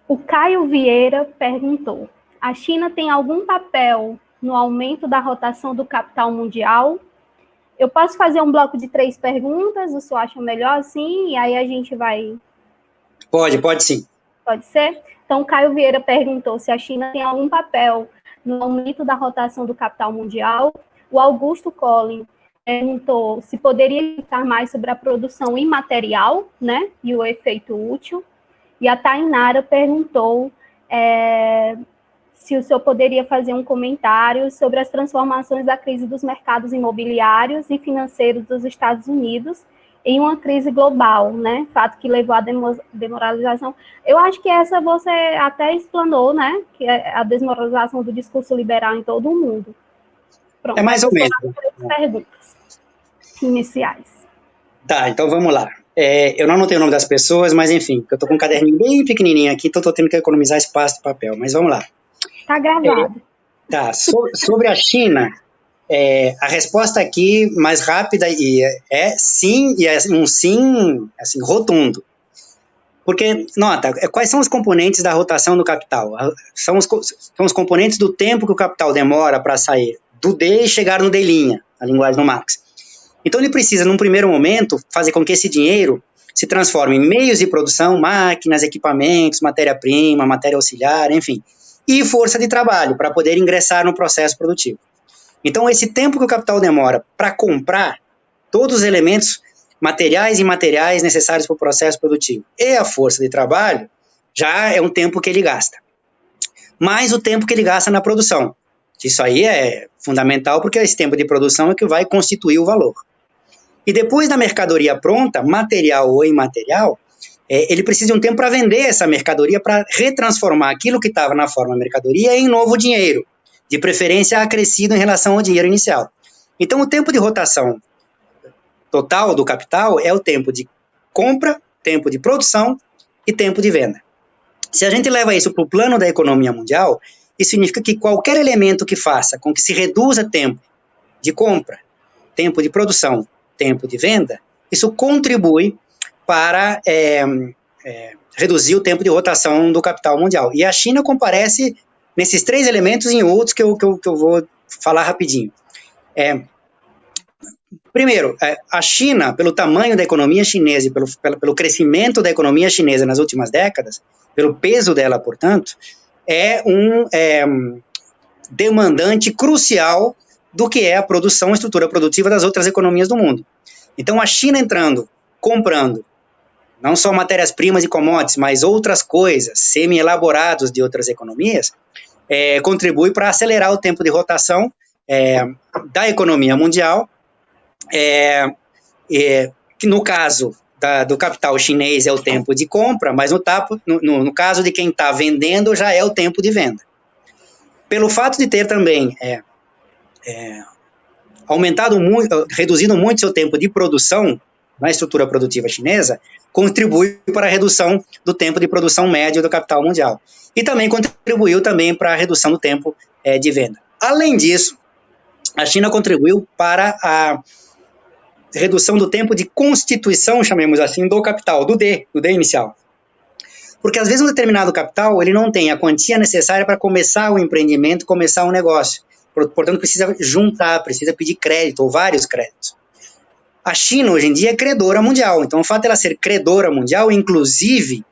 O Caio Vieira perguntou: a China tem algum papel no aumento da rotação do capital mundial? Eu posso fazer um bloco de 3 perguntas, o senhor acha melhor assim? E aí a gente vai... Pode sim. Pode ser? Então, o Caio Vieira perguntou se a China tem algum papel no aumento da rotação do capital mundial. O Augusto Collin perguntou se poderia explicar mais sobre a produção imaterial, né, e o efeito útil. E a Tainara perguntou se o senhor poderia fazer um comentário sobre as transformações da crise dos mercados imobiliários e financeiros dos Estados Unidos em uma crise global, né? Fato que levou à desmoralização. Eu acho que essa você até explanou, né? Que é a desmoralização do discurso liberal em todo o mundo. Pronto. Mais ou menos. Perguntas iniciais. Tá, então vamos lá. Eu não anotei o nome das pessoas, mas enfim, eu tô com um caderninho bem pequenininho aqui, então tô tendo que economizar espaço de papel, mas vamos lá. Tá gravado. Tá, sobre a China, a resposta aqui, mais rápida, é sim, e é um sim, assim, rotundo. Porque, nota, quais são os componentes da rotação do capital? São os componentes do tempo que o capital demora para sair do D e chegar no D', na linguagem do Marx. Então, ele precisa, num primeiro momento, fazer com que esse dinheiro se transforme em meios de produção, máquinas, equipamentos, matéria-prima, matéria auxiliar, enfim, e força de trabalho para poder ingressar no processo produtivo. Então, esse tempo que o capital demora para comprar todos os elementos materiais e imateriais necessários para o processo produtivo e a força de trabalho, já é um tempo que ele gasta. Mais o tempo que ele gasta na produção. Isso aí é fundamental, porque esse tempo de produção é que vai constituir o valor. E depois da mercadoria pronta, material ou imaterial, ele precisa de um tempo para vender essa mercadoria, para retransformar aquilo que estava na forma mercadoria em novo dinheiro, de preferência acrescido em relação ao dinheiro inicial. Então, o tempo de rotação total do capital é o tempo de compra, tempo de produção e tempo de venda. Se a gente leva isso para o plano da economia mundial, isso significa que qualquer elemento que faça com que se reduza tempo de compra, tempo de produção, tempo de venda, isso contribui para reduzir o tempo de rotação do capital mundial. E a China comparece nesses 3 elementos em outros que eu vou falar rapidinho. Primeiro, a China, pelo tamanho da economia chinesa e pelo crescimento da economia chinesa nas últimas décadas, pelo peso dela, portanto, é um demandante crucial do que é a produção e estrutura produtiva das outras economias do mundo. Então, a China entrando, comprando, não só matérias-primas e commodities, mas outras coisas, semi-elaborados de outras economias, contribui para acelerar o tempo de rotação da economia mundial, que no caso do capital chinês é o tempo de compra, mas no caso de quem está vendendo já é o tempo de venda. Pelo fato de ter também reduzido muito seu tempo de produção na estrutura produtiva chinesa, contribui para a redução do tempo de produção médio do capital mundial. E também contribuiu para a redução do tempo de venda. Além disso, a China contribuiu para a redução do tempo de constituição, chamemos assim, do capital, do D inicial. Porque às vezes um determinado capital, ele não tem a quantia necessária para começar o empreendimento, começar um negócio. Portanto, precisa juntar, precisa pedir crédito, ou vários créditos. A China, hoje em dia, é credora mundial. Então, o fato de ela ser credora mundial, inclusive,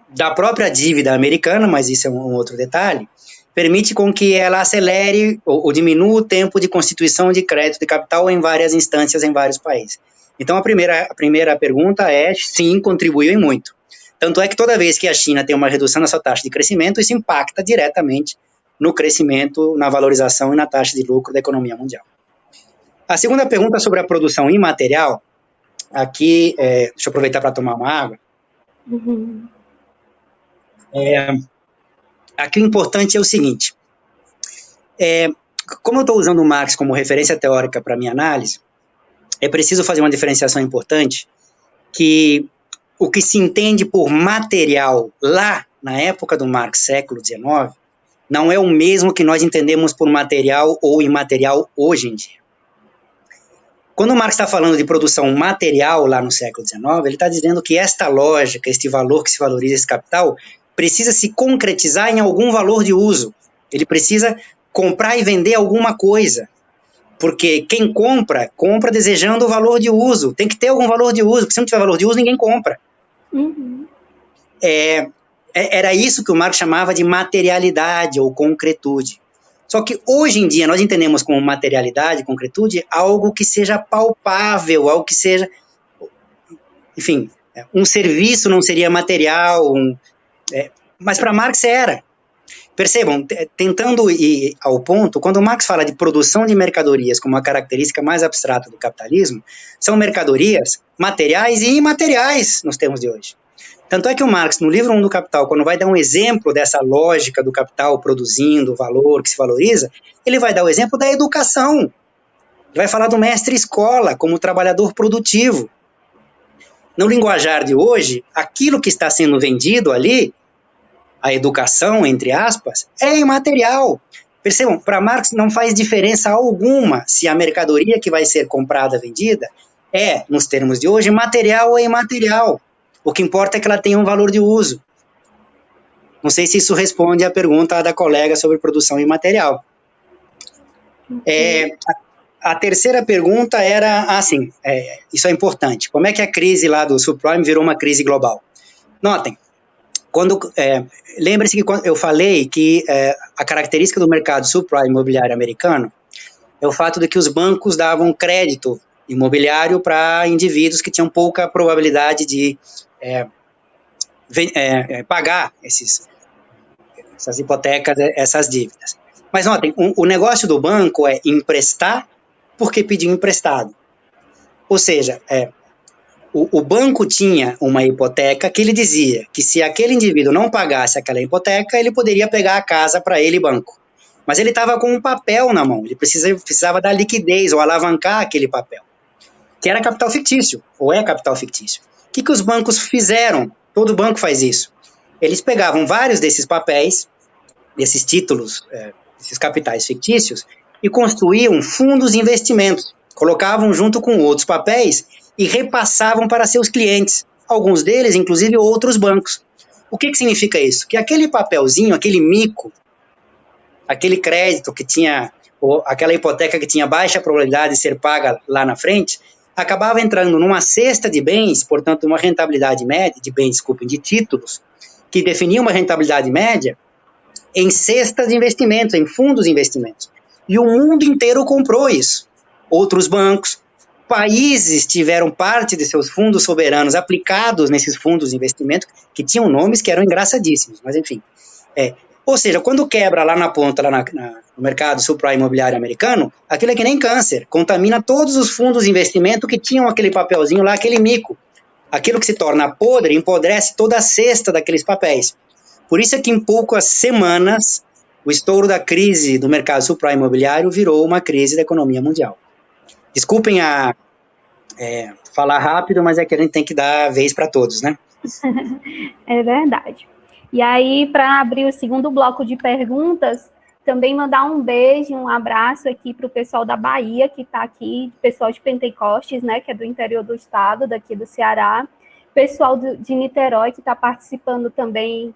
da própria dívida americana, mas isso é um outro detalhe, permite com que ela acelere ou diminua o tempo de constituição de crédito de capital em várias instâncias, em vários países. Então, a primeira pergunta é, sim, contribuiu muito. Tanto é que toda vez que a China tem uma redução na sua taxa de crescimento, isso impacta diretamente no crescimento, na valorização e na taxa de lucro da economia mundial. A segunda pergunta sobre a produção imaterial, aqui, deixa eu aproveitar para tomar uma água. Uhum. Aqui o importante é o seguinte, como eu estou usando o Marx como referência teórica para a minha análise, é preciso fazer uma diferenciação importante, que o que se entende por material lá, na época do Marx, século XIX, não é o mesmo que nós entendemos por material ou imaterial hoje em dia. Quando o Marx está falando de produção material lá no século XIX, ele está dizendo que esta lógica, este valor que se valoriza esse capital, precisa se concretizar em algum valor de uso. Ele precisa comprar e vender alguma coisa. Porque quem compra desejando o valor de uso. Tem que ter algum valor de uso, porque se não tiver valor de uso, ninguém compra. Uhum. Era isso que o Marx chamava de materialidade ou concretude. Só que hoje em dia nós entendemos como materialidade, concretude, algo que seja palpável, algo que seja... Enfim, um serviço não seria material, mas para Marx era. Percebam, tentando ir ao ponto, quando Marx fala de produção de mercadorias como uma característica mais abstrata do capitalismo, são mercadorias materiais e imateriais nos termos de hoje. Tanto é que o Marx, no livro 1 do Capital, quando vai dar um exemplo dessa lógica do capital produzindo o valor que se valoriza, ele vai dar o exemplo da educação. Ele vai falar do mestre escola como trabalhador produtivo. No linguajar de hoje, aquilo que está sendo vendido ali, a educação, entre aspas, é imaterial. Percebam, para Marx não faz diferença alguma se a mercadoria que vai ser comprada, vendida, é, nos termos de hoje, material ou imaterial. O que importa é que ela tenha um valor de uso. Não sei se isso responde à pergunta da colega sobre produção imaterial. A terceira pergunta era, assim, isso é importante, como é que a crise lá do subprime virou uma crise global? Notem, lembre-se que quando eu falei que a característica do mercado subprime imobiliário americano é o fato de que os bancos davam crédito imobiliário para indivíduos que tinham pouca probabilidade de pagar essas hipotecas, essas dívidas. Mas notem, o negócio do banco é emprestar porque pediu emprestado. Ou seja, o banco tinha uma hipoteca que ele dizia que se aquele indivíduo não pagasse aquela hipoteca, ele poderia pegar a casa para ele, banco. Mas ele estava com um papel na mão, ele precisava dar liquidez ou alavancar aquele papel, que era capital fictício, ou é capital fictício. O que os bancos fizeram? Todo banco faz isso. Eles pegavam vários desses papéis, desses títulos, desses capitais fictícios, e construíam fundos de investimentos, colocavam junto com outros papéis e repassavam para seus clientes, alguns deles, inclusive, outros bancos. O que significa isso? Que aquele papelzinho, aquele mico, aquele crédito que tinha, ou aquela hipoteca que tinha baixa probabilidade de ser paga lá na frente, acabava entrando numa cesta de bens, portanto, uma rentabilidade média, de títulos, que definia uma rentabilidade média, em cestas de investimentos, em fundos de investimentos. E o mundo inteiro comprou isso. Outros bancos, países tiveram parte de seus fundos soberanos aplicados nesses fundos de investimento, que tinham nomes que eram engraçadíssimos, mas enfim. Ou seja, quando quebra lá na ponta, no mercado subprime imobiliário americano, aquilo é que nem câncer, contamina todos os fundos de investimento que tinham aquele papelzinho lá, aquele mico. Aquilo que se torna podre, empodrece toda a cesta daqueles papéis. Por isso é que em poucas semanas, o estouro da crise do mercado subprime imobiliário virou uma crise da economia mundial. Desculpem falar rápido, mas é que a gente tem que dar vez para todos, né? É verdade. E aí, para abrir o segundo bloco de perguntas, também mandar um beijo, um abraço aqui para o pessoal da Bahia, que está aqui, pessoal de Pentecostes, né, que é do interior do estado, daqui do Ceará, pessoal de Niterói, que está participando também,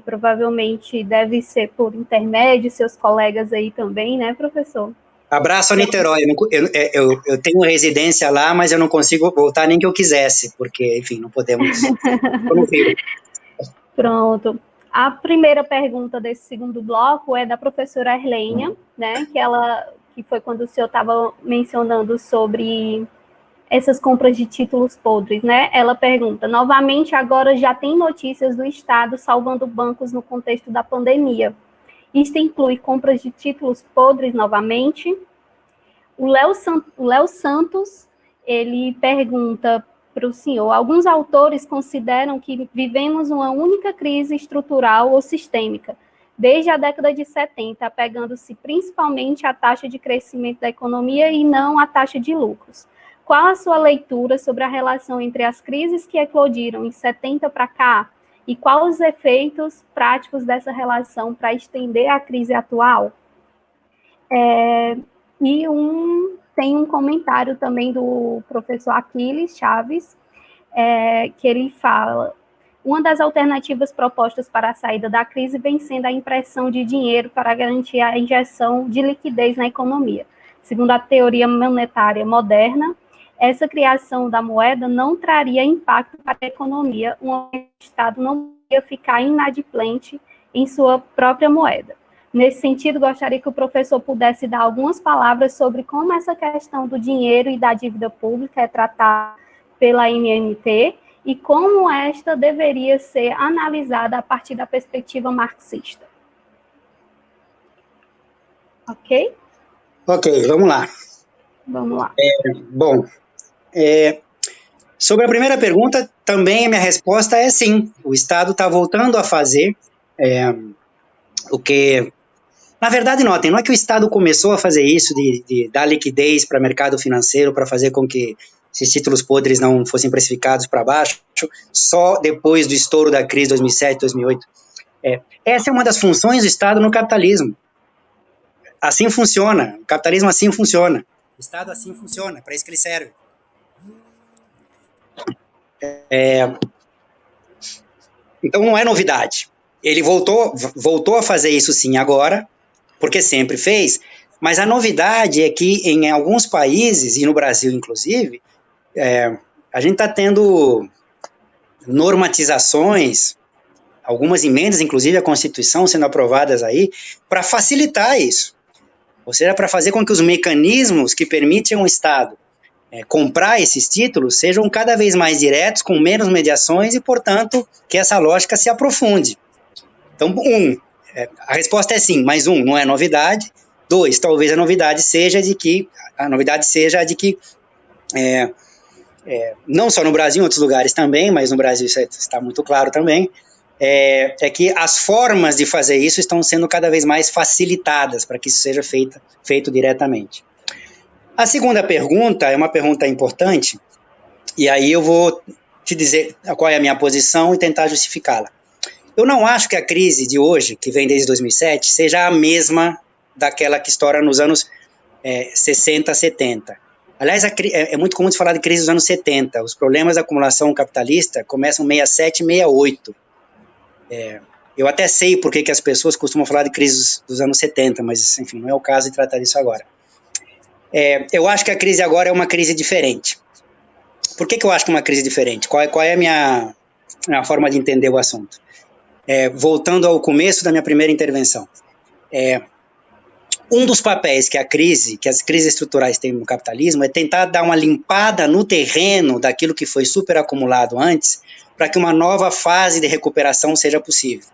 provavelmente deve ser por intermédio, seus colegas aí também, né, professor? Abraço a Niterói. Eu tenho residência lá, mas eu não consigo voltar nem que eu quisesse, porque, enfim, não podemos. Pronto. A primeira pergunta desse segundo bloco é da professora Erlênia, né, que foi quando o senhor estava mencionando sobre essas compras de títulos podres, né? Ela pergunta, novamente, agora já tem notícias do Estado salvando bancos no contexto da pandemia. Isto inclui compras de títulos podres novamente? O Léo Santos, ele pergunta para o senhor, alguns autores consideram que vivemos uma única crise estrutural ou sistêmica, desde a década de 70, apegando-se principalmente à taxa de crescimento da economia e não à taxa de lucros. Qual a sua leitura sobre a relação entre as crises que eclodiram em 70 para cá e quais os efeitos práticos dessa relação para estender a crise atual? Tem um comentário também do professor Aquiles Chaves, que ele fala, uma das alternativas propostas para a saída da crise vem sendo a impressão de dinheiro para garantir a injeção de liquidez na economia. Segundo a teoria monetária moderna, essa criação da moeda não traria impacto para a economia, o Estado não ia ficar inadimplente em sua própria moeda. Nesse sentido, gostaria que o professor pudesse dar algumas palavras sobre como essa questão do dinheiro e da dívida pública é tratada pela MMT e como esta deveria ser analisada a partir da perspectiva marxista. Ok? Ok, vamos lá. Vamos lá. Sobre a primeira pergunta, também a minha resposta é sim. O Estado está voltando a fazer o que... Na verdade, notem, não é que o Estado começou a fazer isso, de dar liquidez para o mercado financeiro, para fazer com que esses títulos podres não fossem precificados para baixo, só depois do estouro da crise de 2007, 2008. Essa é uma das funções do Estado no capitalismo. Assim funciona, o capitalismo assim funciona. O Estado assim funciona, para isso que ele serve. Então não é novidade. Ele voltou a fazer isso sim agora, porque sempre fez, mas a novidade é que em alguns países, e no Brasil inclusive, a gente está tendo normatizações, algumas emendas, inclusive a Constituição, sendo aprovadas aí, para facilitar isso. Ou seja, para fazer com que os mecanismos que permitem ao Estado comprar esses títulos sejam cada vez mais diretos, com menos mediações e, portanto, que essa lógica se aprofunde. Então, a resposta é sim, mas não é novidade. 2, talvez a novidade seja de que não só no Brasil, em outros lugares também, mas no Brasil isso está muito claro também, é que as formas de fazer isso estão sendo cada vez mais facilitadas para que isso seja feito diretamente. A segunda pergunta é uma pergunta importante, e aí eu vou te dizer qual é a minha posição e tentar justificá-la. Eu não acho que a crise de hoje, que vem desde 2007, seja a mesma daquela que estoura nos anos 60, 70. Aliás, é muito comum se falar de crise dos anos 70. Os problemas da acumulação capitalista começam em 67, 68. Eu até sei por que as pessoas costumam falar de crises dos anos 70, mas, enfim, não é o caso de tratar disso agora. Eu acho que a crise agora é uma crise diferente. Por que eu acho que é uma crise diferente? Qual é a minha forma de entender o assunto? Voltando ao começo da minha primeira intervenção. Um dos papéis que as crises estruturais têm no capitalismo é tentar dar uma limpada no terreno daquilo que foi superacumulado antes, para que uma nova fase de recuperação seja possível.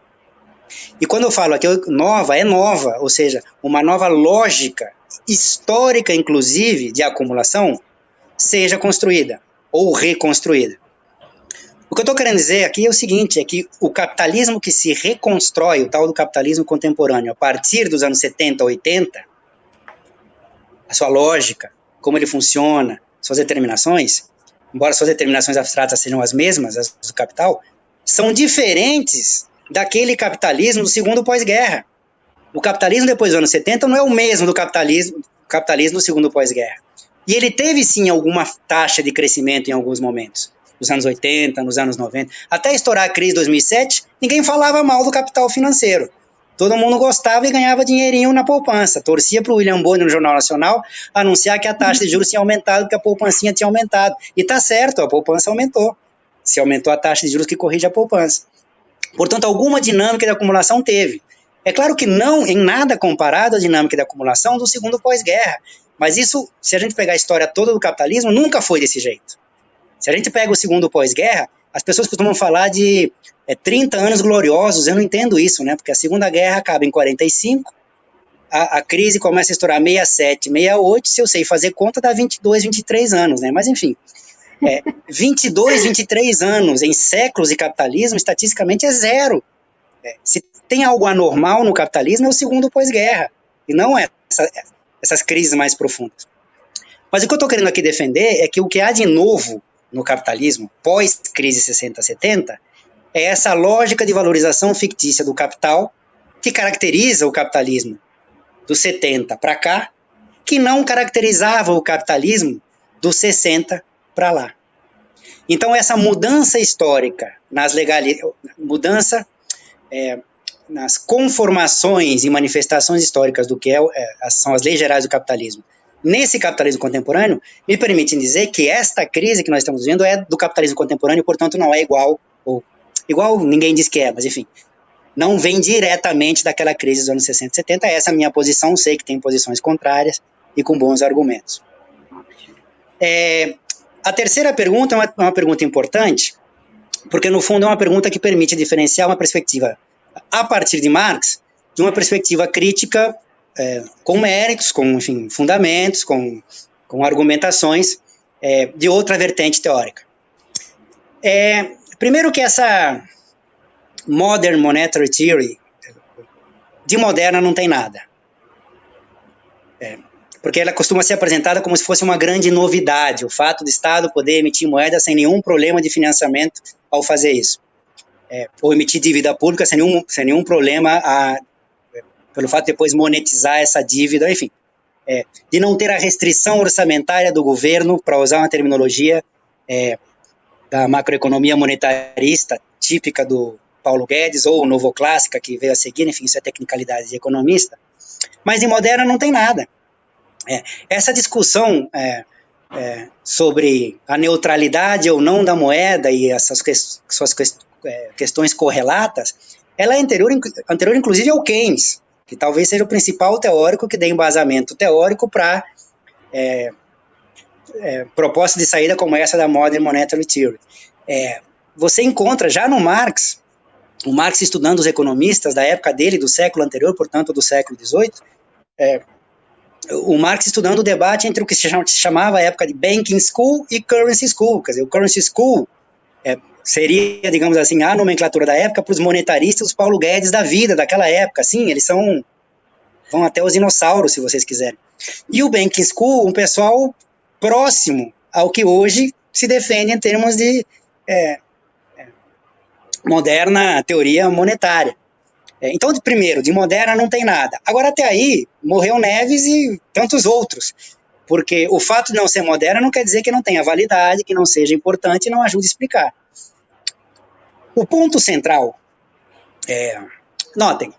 E quando eu falo aqui nova, ou seja, uma nova lógica histórica, inclusive, de acumulação, seja construída ou reconstruída. O que eu estou querendo dizer aqui é o seguinte, é que o capitalismo que se reconstrói, o tal do capitalismo contemporâneo, a partir dos anos 70, 80, a sua lógica, como ele funciona, suas determinações, embora suas determinações abstratas sejam as mesmas, as do capital, são diferentes daquele capitalismo do segundo pós-guerra. O capitalismo depois dos anos 70 não é o mesmo do capitalismo do segundo pós-guerra. E ele teve sim alguma taxa de crescimento em alguns momentos. Nos anos 80, nos anos 90. Até estourar a crise de 2007, ninguém falava mal do capital financeiro. Todo mundo gostava e ganhava dinheirinho na poupança. Torcia para o William Bonner no Jornal Nacional anunciar que a taxa de juros tinha aumentado, que a poupancinha tinha aumentado. E está certo, a poupança aumentou. Se aumentou a taxa de juros que corrige a poupança. Portanto, alguma dinâmica de acumulação teve. É claro que não em nada comparado à dinâmica de acumulação do segundo pós-guerra. Mas isso, se a gente pegar a história toda do capitalismo, nunca foi desse jeito. Se a gente pega o segundo pós-guerra, as pessoas costumam falar de 30 anos gloriosos. Eu não entendo isso, né? Porque a Segunda Guerra acaba em 45, a crise começa a estourar 67, 68, se eu sei fazer conta dá 22, 23 anos, né? Mas enfim, 22, 23 anos em séculos de capitalismo, estatisticamente é zero. Se tem algo anormal no capitalismo, é o segundo pós-guerra, e não essas crises mais profundas. Mas o que eu estou querendo aqui defender é que o que há de novo no capitalismo, pós-crise 60, 70, é essa lógica de valorização fictícia do capital que caracteriza o capitalismo dos 70 para cá, que não caracterizava o capitalismo dos 60 para lá. Então, essa mudança histórica, mudança nas conformações e manifestações históricas do que são as leis gerais do capitalismo, nesse capitalismo contemporâneo, me permitem dizer que esta crise que nós estamos vendo é do capitalismo contemporâneo, portanto não é igual ninguém diz que é, mas enfim, não vem diretamente daquela crise dos anos 60 e 70, essa é a minha posição, sei que tem posições contrárias e com bons argumentos. A terceira pergunta é uma pergunta importante, porque no fundo é uma pergunta que permite diferenciar uma perspectiva a partir de Marx, de uma perspectiva crítica com méritos, com enfim, fundamentos, com argumentações de outra vertente teórica. Primeiro que essa Modern Monetary Theory, de moderna não tem nada. porque ela costuma ser apresentada como se fosse uma grande novidade, o fato do Estado poder emitir moeda sem nenhum problema de financiamento ao fazer isso. Ou emitir dívida pública sem nenhum problema pelo fato de depois monetizar essa dívida, enfim. De não ter a restrição orçamentária do governo, para usar uma terminologia da macroeconomia monetarista, típica do Paulo Guedes, ou novoclássica, que veio a seguir, enfim, isso é tecnicalidade de economista. Mas de moderna não tem nada. Essa discussão sobre a neutralidade ou não da moeda e essas suas questões correlatas, ela é anterior inclusive ao Keynes, que talvez seja o principal teórico que dê embasamento teórico para propostas de saída como essa da Modern Monetary Theory. Você encontra já no Marx, o Marx estudando os economistas da época dele, do século anterior, portanto do século XVIII, o Marx estudando o debate entre o que se chamava a época de Banking School e Currency School. Quer dizer, o Currency School seria, digamos assim, a nomenclatura da época para os monetaristas, os Paulo Guedes da vida, daquela época. Sim, eles vão até os dinossauros, se vocês quiserem. E o Banking School, um pessoal próximo ao que hoje se defende em termos de moderna teoria monetária. Então, primeiro, de moderna não tem nada. Agora, até aí, morreu Neves e tantos outros. Porque o fato de não ser moderna não quer dizer que não tenha validade, que não seja importante e não ajude a explicar. O ponto central notem,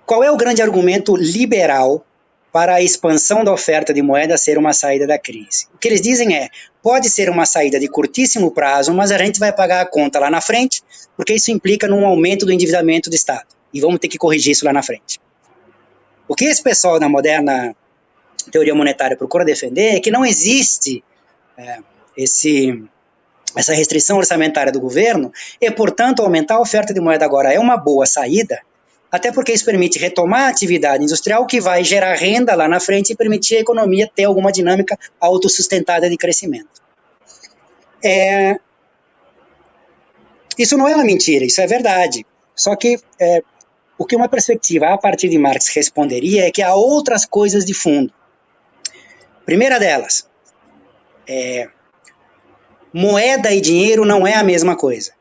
qual é o grande argumento liberal para a expansão da oferta de moeda ser uma saída da crise? O que eles dizem pode ser uma saída de curtíssimo prazo, mas a gente vai pagar a conta lá na frente, porque isso implica num aumento do endividamento do Estado. E vamos ter que corrigir isso lá na frente. O que esse pessoal da moderna teoria monetária procura defender é que não existe essa restrição orçamentária do governo e, portanto, aumentar a oferta de moeda agora é uma boa saída, até porque isso permite retomar a atividade industrial que vai gerar renda lá na frente e permitir a economia ter alguma dinâmica autossustentada de crescimento. Isso não é uma mentira, isso é verdade. Só que o que uma perspectiva a partir de Marx responderia é que há outras coisas de fundo. Primeira delas, moeda e dinheiro não é a mesma coisa.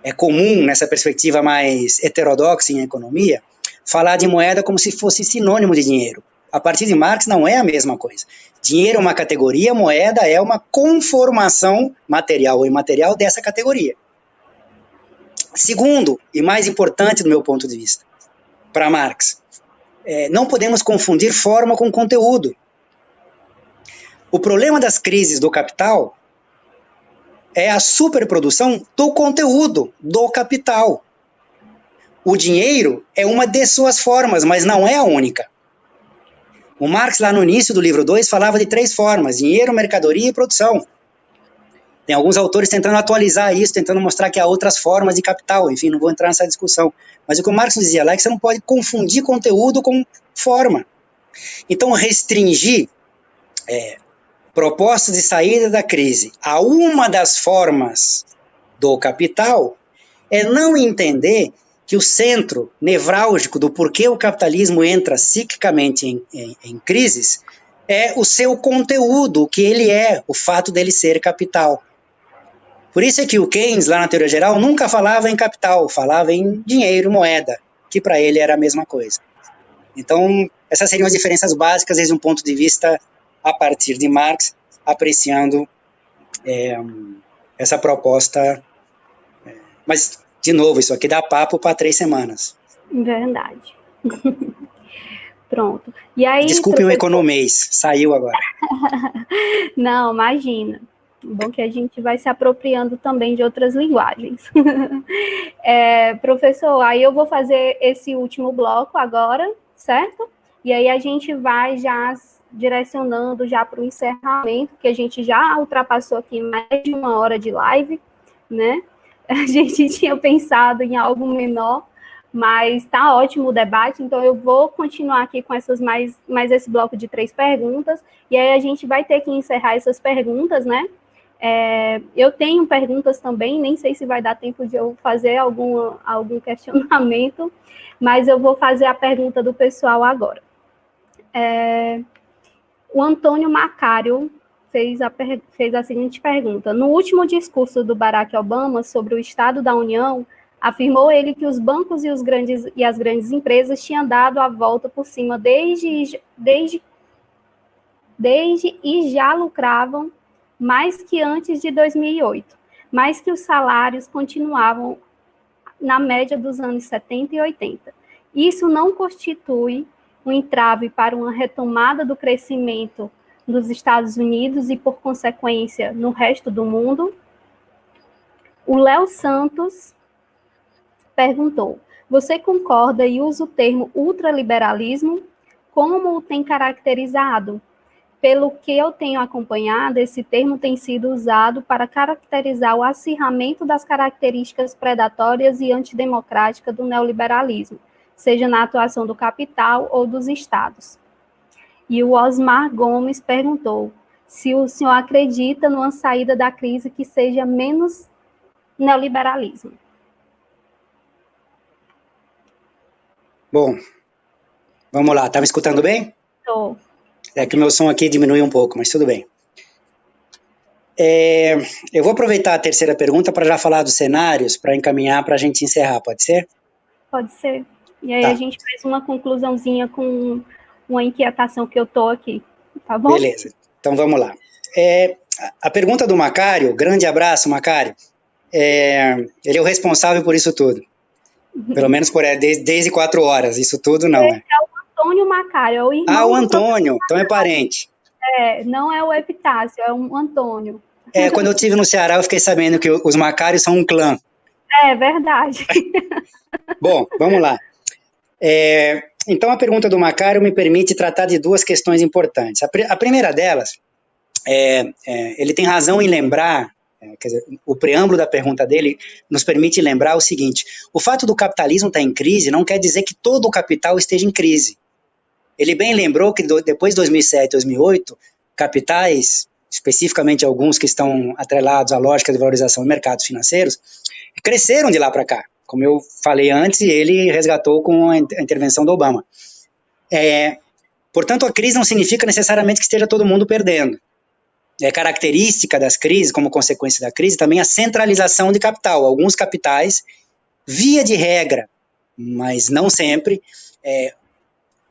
É comum, nessa perspectiva mais heterodoxa em economia, falar de moeda como se fosse sinônimo de dinheiro. A partir de Marx não é a mesma coisa. Dinheiro é uma categoria, moeda é uma conformação material ou imaterial dessa categoria. Segundo, e mais importante do meu ponto de vista, para Marx, não podemos confundir forma com conteúdo. O problema das crises do capital é a superprodução do conteúdo do capital. O dinheiro é uma de suas formas, mas não é a única. O Marx, lá no início do livro 2, falava de 3 formas: dinheiro, mercadoria e produção. Tem alguns autores tentando atualizar isso, tentando mostrar que há outras formas de capital. Enfim, não vou entrar nessa discussão. Mas o que o Marx dizia lá é que você não pode confundir conteúdo com forma. Então, restringir propostas de saída da crise a uma das formas do capital é não entender que o centro nevrálgico do porquê o capitalismo entra ciclicamente em crises é o seu conteúdo, o que ele é, o fato dele ser capital. Por isso é que o Keynes, lá na teoria geral, nunca falava em capital, falava em dinheiro, moeda, que para ele era a mesma coisa. Então, essas seriam as diferenças básicas desde um ponto de vista a partir de Marx, apreciando essa proposta. Mas, de novo, isso aqui dá papo para 3 semanas. Verdade. Pronto. E aí, desculpe o economês, saiu agora. Não, imagina. Bom que a gente vai se apropriando também de outras linguagens. Professor, aí eu vou fazer esse último bloco agora, certo? E aí a gente vai já direcionando já para o encerramento, que a gente já ultrapassou aqui mais de 1 hora de live, né? A gente tinha pensado em algo menor, mas está ótimo o debate, então eu vou continuar aqui com essas mais esse bloco de 3 perguntas, e aí a gente vai ter que encerrar essas perguntas, né? Eu tenho perguntas também, nem sei se vai dar tempo de eu fazer algum questionamento, mas eu vou fazer a pergunta do pessoal agora. O Antônio Macário fez a seguinte pergunta. No último discurso do Barack Obama sobre o Estado da União, afirmou ele que os bancos e as grandes empresas tinham dado a volta por cima desde e já lucravam mais que antes de 2008, mas que os salários continuavam na média dos anos 70 e 80. Isso não constitui um entrave para uma retomada do crescimento dos Estados Unidos e, por consequência, no resto do mundo? O Léo Santos perguntou: você concorda e usa o termo ultraliberalismo? Como o tem caracterizado? Pelo que eu tenho acompanhado, esse termo tem sido usado para caracterizar o acirramento das características predatórias e antidemocráticas do neoliberalismo, seja na atuação do capital ou dos estados. E o Osmar Gomes perguntou se o senhor acredita numa saída da crise que seja menos neoliberalismo. Bom, vamos lá. Tá me escutando bem? Estou. É que o meu som aqui diminuiu um pouco, mas tudo bem. Eu vou aproveitar a terceira pergunta para já falar dos cenários, para encaminhar para a gente encerrar, pode ser? Pode ser. E aí a gente faz uma conclusãozinha com uma inquietação que eu estou aqui, tá bom? Beleza, então vamos lá. A pergunta do Macário, grande abraço, Macário. Ele é o responsável por isso tudo. Pelo menos desde 4 horas, isso tudo não é. É o Antônio Macário, é o irmão. O Antônio, então é parente. Não é o Epitácio, é um Antônio. Quando eu estive no Ceará, eu fiquei sabendo que os Macários são um clã. É verdade. Bom, vamos lá. Então, a pergunta do Macário me permite tratar de 2 questões importantes. A primeira delas, ele tem razão em lembrar, quer dizer, o preâmbulo da pergunta dele nos permite lembrar o seguinte: o fato do capitalismo estar em crise não quer dizer que todo o capital esteja em crise. Ele bem lembrou que depois de 2007, 2008, capitais, especificamente alguns que estão atrelados à lógica de valorização de mercados financeiros, cresceram de lá para cá. Como eu falei antes, ele resgatou com a intervenção do Obama. Portanto, a crise não significa necessariamente que esteja todo mundo perdendo. É característica das crises, como consequência da crise, também a centralização de capital. Alguns capitais, via de regra, mas não sempre,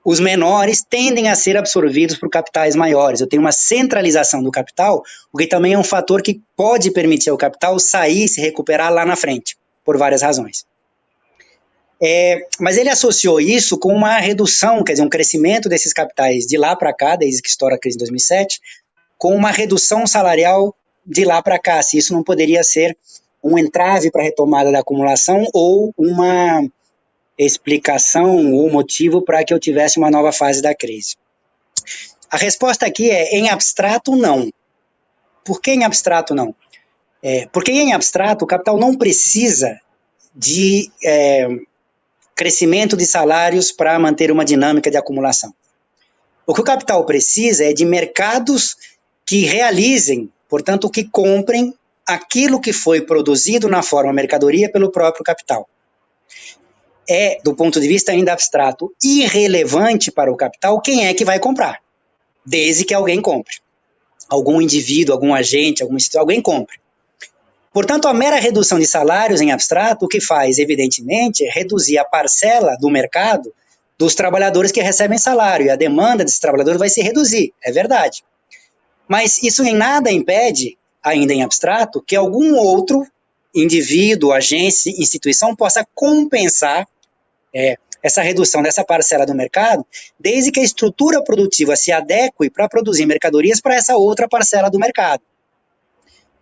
os menores tendem a ser absorvidos por capitais maiores. Eu tenho uma centralização do capital, o que também é um fator que pode permitir ao capital sair e se recuperar lá na frente, por várias razões. Mas ele associou isso com uma redução, quer dizer, um crescimento desses capitais de lá para cá, desde que estoura a crise de 2007, com uma redução salarial de lá para cá, se isso não poderia ser um entrave para a retomada da acumulação ou uma explicação ou motivo para que eu tivesse uma nova fase da crise. A resposta aqui é, em abstrato, não. Por que em abstrato, não? Porque em abstrato, o capital não precisa de crescimento de salários para manter uma dinâmica de acumulação. O que o capital precisa é de mercados que realizem, portanto, que comprem aquilo que foi produzido na forma mercadoria pelo próprio capital. Do ponto de vista ainda abstrato, irrelevante para o capital quem é que vai comprar, desde que alguém compre. Algum indivíduo, algum agente, alguém compre. Portanto, a mera redução de salários em abstrato, o que faz, evidentemente, é reduzir a parcela do mercado dos trabalhadores que recebem salário, e a demanda desses trabalhadores vai se reduzir, é verdade. Mas isso em nada impede, ainda em abstrato, que algum outro indivíduo, agência, instituição possa compensar essa redução dessa parcela do mercado, desde que a estrutura produtiva se adeque para produzir mercadorias para essa outra parcela do mercado.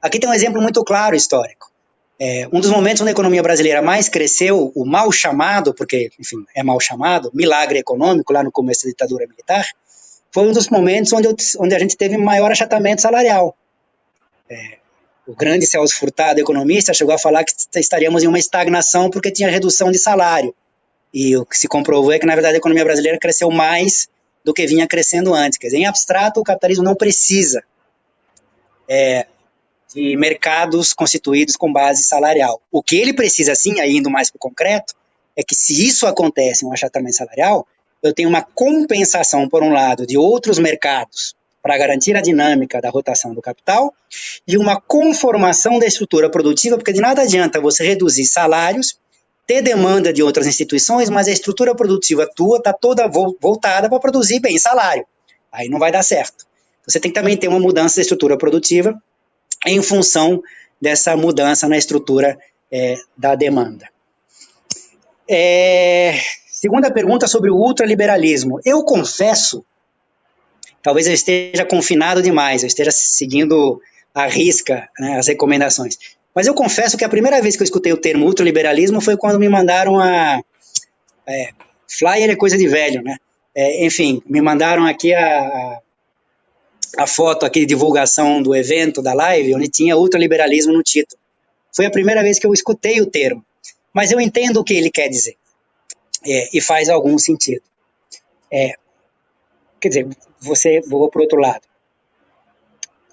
Aqui tem um exemplo muito claro histórico. Um dos momentos onde a economia brasileira mais cresceu, o mal chamado, porque, enfim, é mal chamado, milagre econômico, lá no começo da ditadura militar, foi um dos momentos onde a gente teve maior achatamento salarial. O grande Celso Furtado, economista, chegou a falar que estaríamos em uma estagnação porque tinha redução de salário. E o que se comprovou é que, na verdade, a economia brasileira cresceu mais do que vinha crescendo antes. Quer dizer, em abstrato, o capitalismo não precisa de mercados constituídos com base salarial. O que ele precisa, sim, aí indo mais para o concreto, é que se isso acontece, um achatamento salarial, eu tenho uma compensação, por um lado, de outros mercados para garantir a dinâmica da rotação do capital e uma conformação da estrutura produtiva, porque de nada adianta você reduzir salários, ter demanda de outras instituições, mas a estrutura produtiva tua está toda voltada para produzir bem salário. Aí não vai dar certo. Você tem que também ter uma mudança da estrutura produtiva em função dessa mudança na estrutura da demanda. Segunda pergunta sobre o ultraliberalismo. Eu confesso, talvez eu esteja confinado demais, eu esteja seguindo à risca, né, as recomendações, mas eu confesso que a primeira vez que eu escutei o termo ultraliberalismo foi quando me mandaram flyer é coisa de velho, né? Enfim, me mandaram aqui a foto aqui de divulgação do evento, da live, onde tinha ultraliberalismo no título. Foi a primeira vez que eu escutei o termo, mas eu entendo o que ele quer dizer, e faz algum sentido. Quer dizer, vou para o outro lado.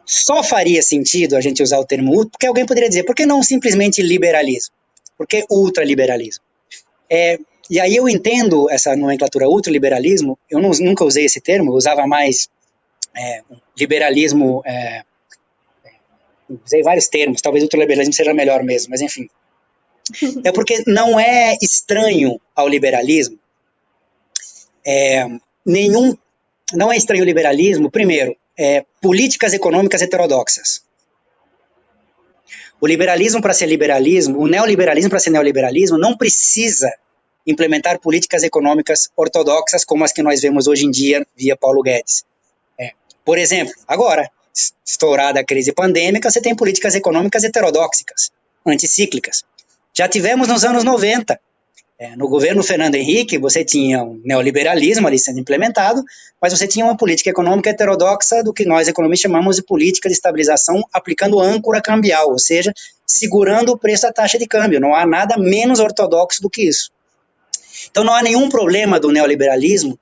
Só faria sentido a gente usar o termo ultra, porque alguém poderia dizer, por que não simplesmente liberalismo? Por que ultraliberalismo? E aí eu entendo essa nomenclatura ultraliberalismo, eu nunca usei esse termo, eu usava mais liberalismo, usei vários termos, talvez ultraliberalismo seja melhor mesmo, mas enfim. É porque não é estranho ao liberalismo, não é estranho ao liberalismo, primeiro, políticas econômicas heterodoxas. O liberalismo para ser liberalismo, o neoliberalismo para ser neoliberalismo, não precisa implementar políticas econômicas ortodoxas como as que nós vemos hoje em dia via Paulo Guedes. Por exemplo, agora, estourada a crise pandêmica, você tem políticas econômicas heterodóxicas, anticíclicas. Já tivemos nos anos 90. No governo Fernando Henrique, você tinha um neoliberalismo ali sendo implementado, mas você tinha uma política econômica heterodoxa do que nós economistas chamamos de política de estabilização, aplicando âncora cambial, ou seja, segurando o preço da taxa de câmbio. Não há nada menos ortodoxo do que isso. Então não há nenhum problema do neoliberalismo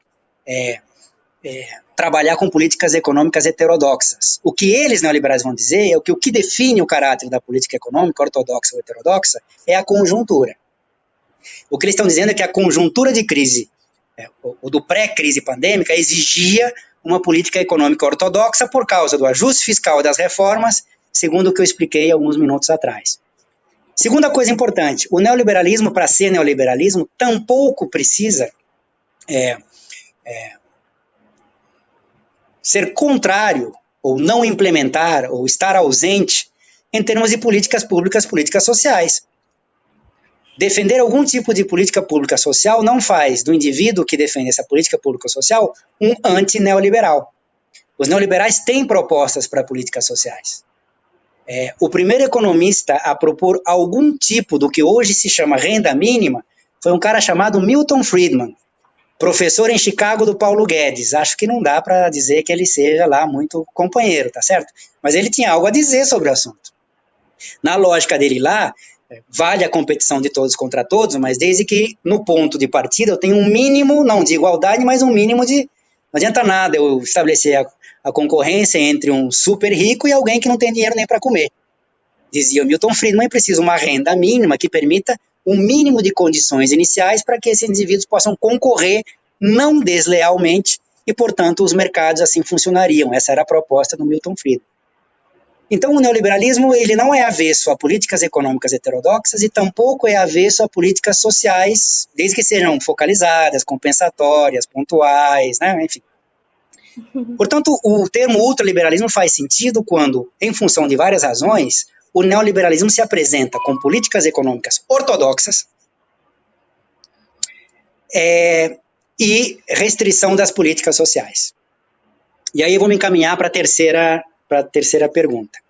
trabalhar com políticas econômicas heterodoxas. O que eles neoliberais vão dizer é que o que define o caráter da política econômica, ortodoxa ou heterodoxa, é a conjuntura. O que eles estão dizendo é que a conjuntura de crise, ou do pré-crise pandêmica, exigia uma política econômica ortodoxa por causa do ajuste fiscal das reformas, segundo o que eu expliquei alguns minutos atrás. Segunda coisa importante, o neoliberalismo, para ser neoliberalismo, tampouco precisa ser contrário, ou não implementar, ou estar ausente, em termos de políticas públicas, políticas sociais. Defender algum tipo de política pública social não faz do indivíduo que defende essa política pública social um anti-neoliberal. Os neoliberais têm propostas para políticas sociais. O primeiro economista a propor algum tipo do que hoje se chama renda mínima foi um cara chamado Milton Friedman, professor em Chicago do Paulo Guedes. Acho que não dá para dizer que ele seja lá muito companheiro, tá certo? Mas ele tinha algo a dizer sobre o assunto. Na lógica dele lá, vale a competição de todos contra todos, mas desde que no ponto de partida eu tenho um mínimo, não de igualdade, mas um mínimo de... Não adianta nada eu estabelecer a concorrência entre um super rico e alguém que não tem dinheiro nem para comer. Dizia o Milton Friedman, é preciso uma renda mínima que permita um mínimo de condições iniciais para que esses indivíduos possam concorrer não deslealmente e, portanto, os mercados assim funcionariam. Essa era a proposta do Milton Friedman. Então, o neoliberalismo ele não é avesso a políticas econômicas heterodoxas e tampouco é avesso a políticas sociais, desde que sejam focalizadas, compensatórias, pontuais, né? Enfim. Portanto, o termo ultraliberalismo faz sentido quando, em função de várias razões, o neoliberalismo se apresenta com políticas econômicas ortodoxas e restrição das políticas sociais. E aí eu vou me encaminhar para a terceira pergunta,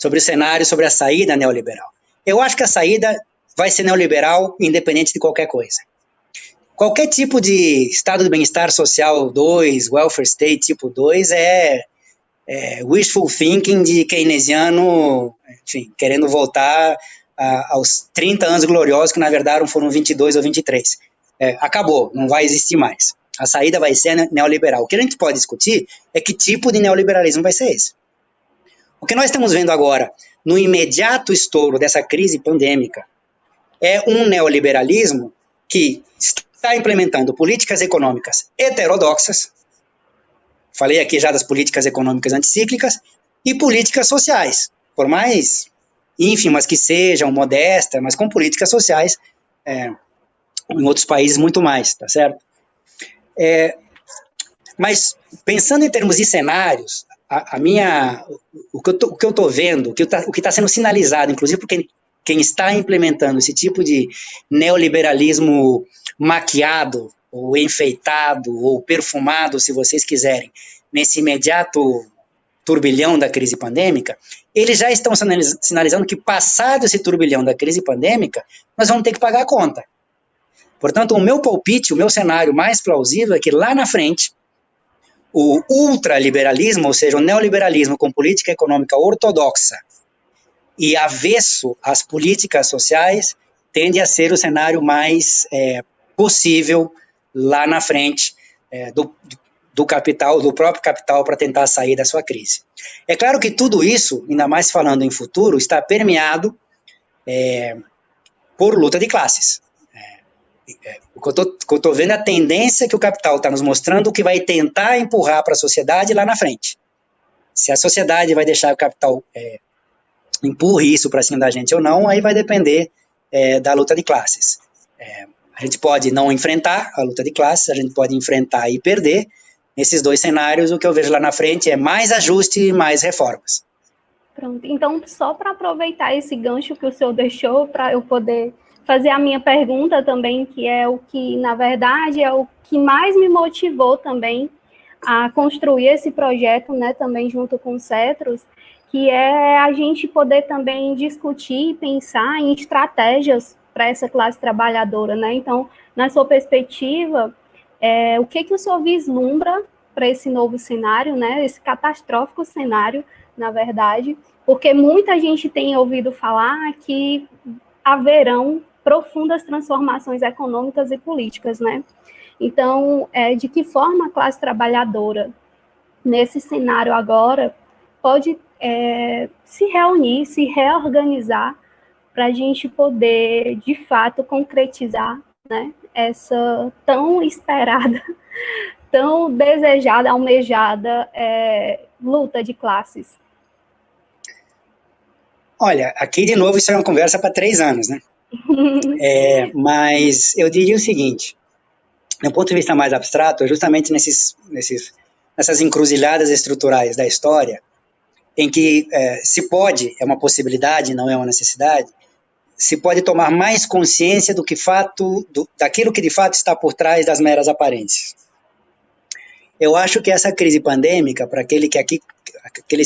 sobre o cenário, sobre a saída neoliberal. Eu acho que a saída vai ser neoliberal independente de qualquer coisa. Qualquer tipo de estado de bem-estar social 2, welfare state tipo 2 é wishful thinking de keynesiano, enfim, querendo voltar aos 30 anos gloriosos, que na verdade foram 22 ou 23. Acabou, não vai existir mais. A saída vai ser neoliberal. O que a gente pode discutir é que tipo de neoliberalismo vai ser esse. O que nós estamos vendo agora, no imediato estouro dessa crise pandêmica, é um neoliberalismo que está implementando políticas econômicas heterodoxas, falei aqui já das políticas econômicas anticíclicas, e políticas sociais, por mais ínfimas que sejam, modestas, mas com políticas sociais, em outros países muito mais, tá certo? Mas, pensando em termos de cenários, o que eu estou vendo, o que está sendo sinalizado, inclusive por quem está implementando esse tipo de neoliberalismo maquiado, ou enfeitado, ou perfumado, se vocês quiserem, nesse imediato turbilhão da crise pandêmica, eles já estão sinalizando que, passado esse turbilhão da crise pandêmica, nós vamos ter que pagar a conta. Portanto, o meu palpite, o meu cenário mais plausível é que lá na frente, o ultraliberalismo, ou seja, o neoliberalismo com política econômica ortodoxa e avesso às políticas sociais, tende a ser o cenário mais possível lá na frente do capital, do próprio capital, para tentar sair da sua crise. É claro que tudo isso, ainda mais falando em futuro, está permeado por luta de classes. O que eu estou vendo é a tendência que o capital está nos mostrando, que vai tentar empurrar para a sociedade lá na frente. Se a sociedade vai deixar o capital empurre isso para cima da gente ou não, aí vai depender da luta de classes. A gente pode não enfrentar a luta de classes, a gente pode enfrentar e perder. Nesses dois cenários, o que eu vejo lá na frente é mais ajuste e mais reformas. Pronto, então só para aproveitar esse gancho que o senhor deixou, para eu poder fazer a minha pergunta também, que é o que, na verdade, é o que mais me motivou também a construir esse projeto, né, também junto com o Cetros, que é a gente poder também discutir e pensar em estratégias para essa classe trabalhadora, né? Então, na sua perspectiva, o que o senhor vislumbra para esse novo cenário, né? Esse catastrófico cenário, na verdade, porque muita gente tem ouvido falar que haverão profundas transformações econômicas e políticas, né? Então, de que forma a classe trabalhadora, nesse cenário agora, pode se reunir, se reorganizar, para a gente poder, de fato, concretizar, né, essa tão esperada, tão desejada, almejada luta de classes? Olha, aqui de novo isso é uma conversa para 3 anos, né? Mas eu diria o seguinte, do ponto de vista mais abstrato, justamente nessas encruzilhadas estruturais da história, em que se pode, é uma possibilidade, não é uma necessidade, se pode tomar mais consciência daquilo que de fato está por trás das meras aparências. Eu acho que essa crise pandêmica, para aqueles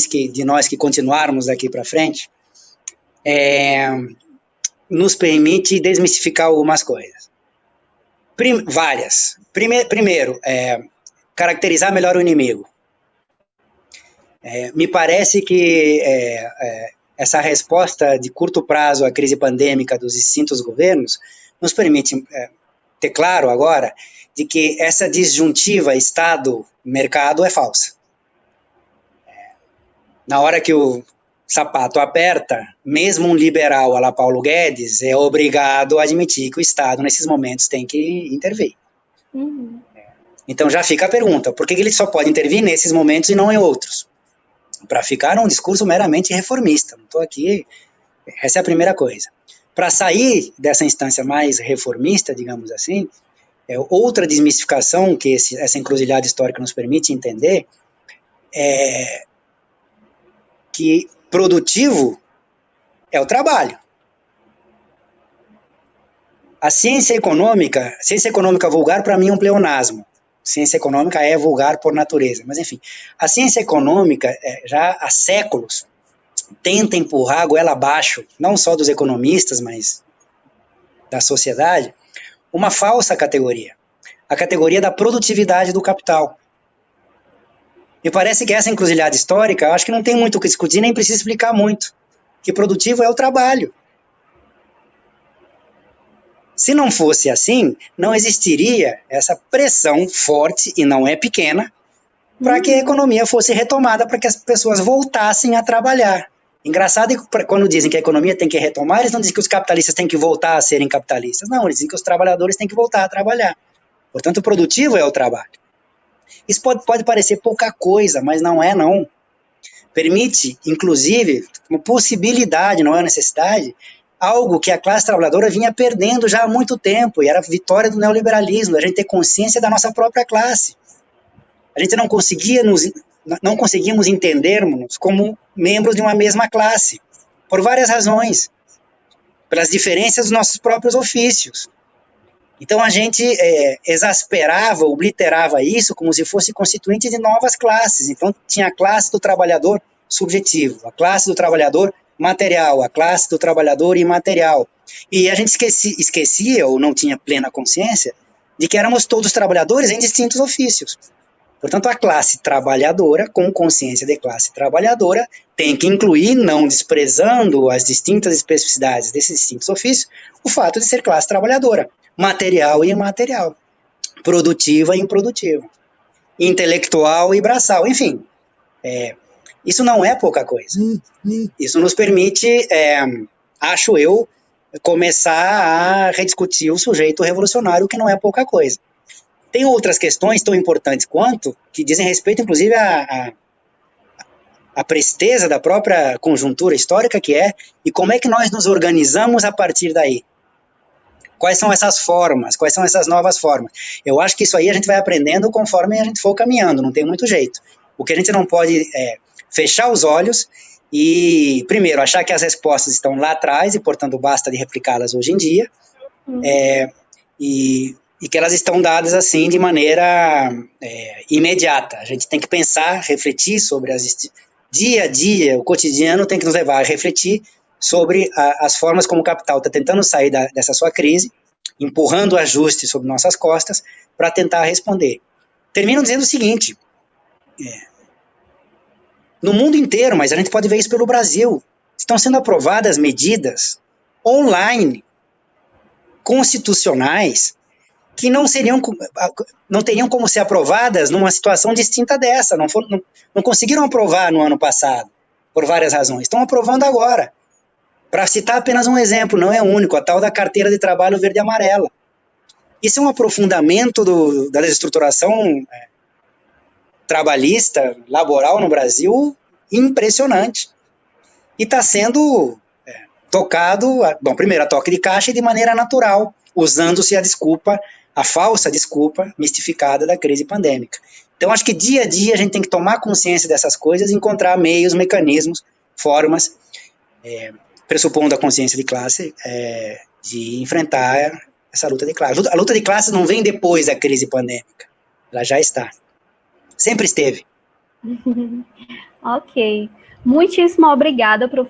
de nós que continuarmos daqui para frente, nos permite desmistificar algumas coisas. Várias. Primeiro, caracterizar melhor o inimigo. Me parece que essa resposta de curto prazo à crise pandêmica dos distintos governos nos permite ter claro agora de que essa disjuntiva Estado-mercado é falsa. Na hora que o sapato aperta, mesmo um liberal à la Paulo Guedes é obrigado a admitir que o Estado, nesses momentos, tem que intervir. Uhum. Então já fica a pergunta, por que ele só pode intervir nesses momentos e não em outros? Para ficar um discurso meramente reformista. Não estou aqui, essa é a primeira coisa. Para sair dessa instância mais reformista, digamos assim, outra desmistificação que essa encruzilhada histórica nos permite entender é que produtivo é o trabalho. A ciência econômica vulgar para mim é um pleonasmo. Ciência econômica é vulgar por natureza, mas enfim, a ciência econômica já há séculos tenta empurrar a goela abaixo, não só dos economistas, mas da sociedade, uma falsa categoria, a categoria da produtividade do capital. Me parece que essa encruzilhada histórica, eu acho que não tem muito o que discutir, nem precisa explicar muito, que produtivo é o trabalho. Se não fosse assim, não existiria essa pressão forte, e não é pequena, para que a economia fosse retomada, para que as pessoas voltassem a trabalhar. Engraçado que quando dizem que a economia tem que retomar, eles não dizem que os capitalistas têm que voltar a serem capitalistas. Não, eles dizem que os trabalhadores têm que voltar a trabalhar. Portanto, o produtivo é o trabalho. Isso pode parecer pouca coisa, mas não é, não. Permite, inclusive, uma possibilidade, não é necessidade, algo que a classe trabalhadora vinha perdendo já há muito tempo, e era a vitória do neoliberalismo, a gente ter consciência da nossa própria classe. A gente não conseguíamos entendermos como membros de uma mesma classe, por várias razões, pelas diferenças dos nossos próprios ofícios. Então a gente exasperava, obliterava isso como se fosse constituinte de novas classes. Então tinha a classe do trabalhador subjetivo, a classe do trabalhador material, a classe do trabalhador imaterial. E a gente esquecia, ou não tinha plena consciência, de que éramos todos trabalhadores em distintos ofícios. Portanto, a classe trabalhadora, com consciência de classe trabalhadora, tem que incluir, não desprezando as distintas especificidades desses distintos ofícios, o fato de ser classe trabalhadora, material e imaterial, produtiva e improdutiva, intelectual e braçal, enfim. Isso não é pouca coisa. Isso nos permite, acho eu, começar a rediscutir o sujeito revolucionário, que não é pouca coisa. Tem outras questões tão importantes quanto, que dizem respeito, inclusive, à presteza da própria conjuntura histórica que é, e como é que nós nos organizamos a partir daí. Quais são essas formas, quais são essas novas formas. Eu acho que isso aí a gente vai aprendendo conforme a gente for caminhando, não tem muito jeito. O que a gente não pode fechar os olhos e, primeiro, achar que as respostas estão lá atrás e, portanto, basta de replicá-las hoje em dia, e que elas estão dadas assim de maneira imediata. A gente tem que pensar, refletir sobre dia a dia, o cotidiano tem que nos levar a refletir sobre as formas como o capital está tentando sair dessa sua crise, empurrando ajustes sobre nossas costas para tentar responder. Termino dizendo o seguinte, no mundo inteiro, mas a gente pode ver isso pelo Brasil, estão sendo aprovadas medidas online, constitucionais, que não teriam como ser aprovadas numa situação distinta dessa, não conseguiram aprovar no ano passado, por várias razões, estão aprovando agora. Para citar apenas um exemplo, não é único, a tal da carteira de trabalho verde e amarela. Isso é um aprofundamento da desestruturação trabalhista, laboral no Brasil, impressionante. E está sendo tocado, primeiro a toque de caixa e de maneira natural, usando-se a falsa desculpa mistificada da crise pandêmica. Então, acho que dia a dia a gente tem que tomar consciência dessas coisas e encontrar meios, mecanismos, formas, pressupondo a consciência de classe, de enfrentar essa luta de classe. A luta de classe não vem depois da crise pandêmica, ela já está. Sempre esteve. Ok. Muitíssimo obrigada, professor.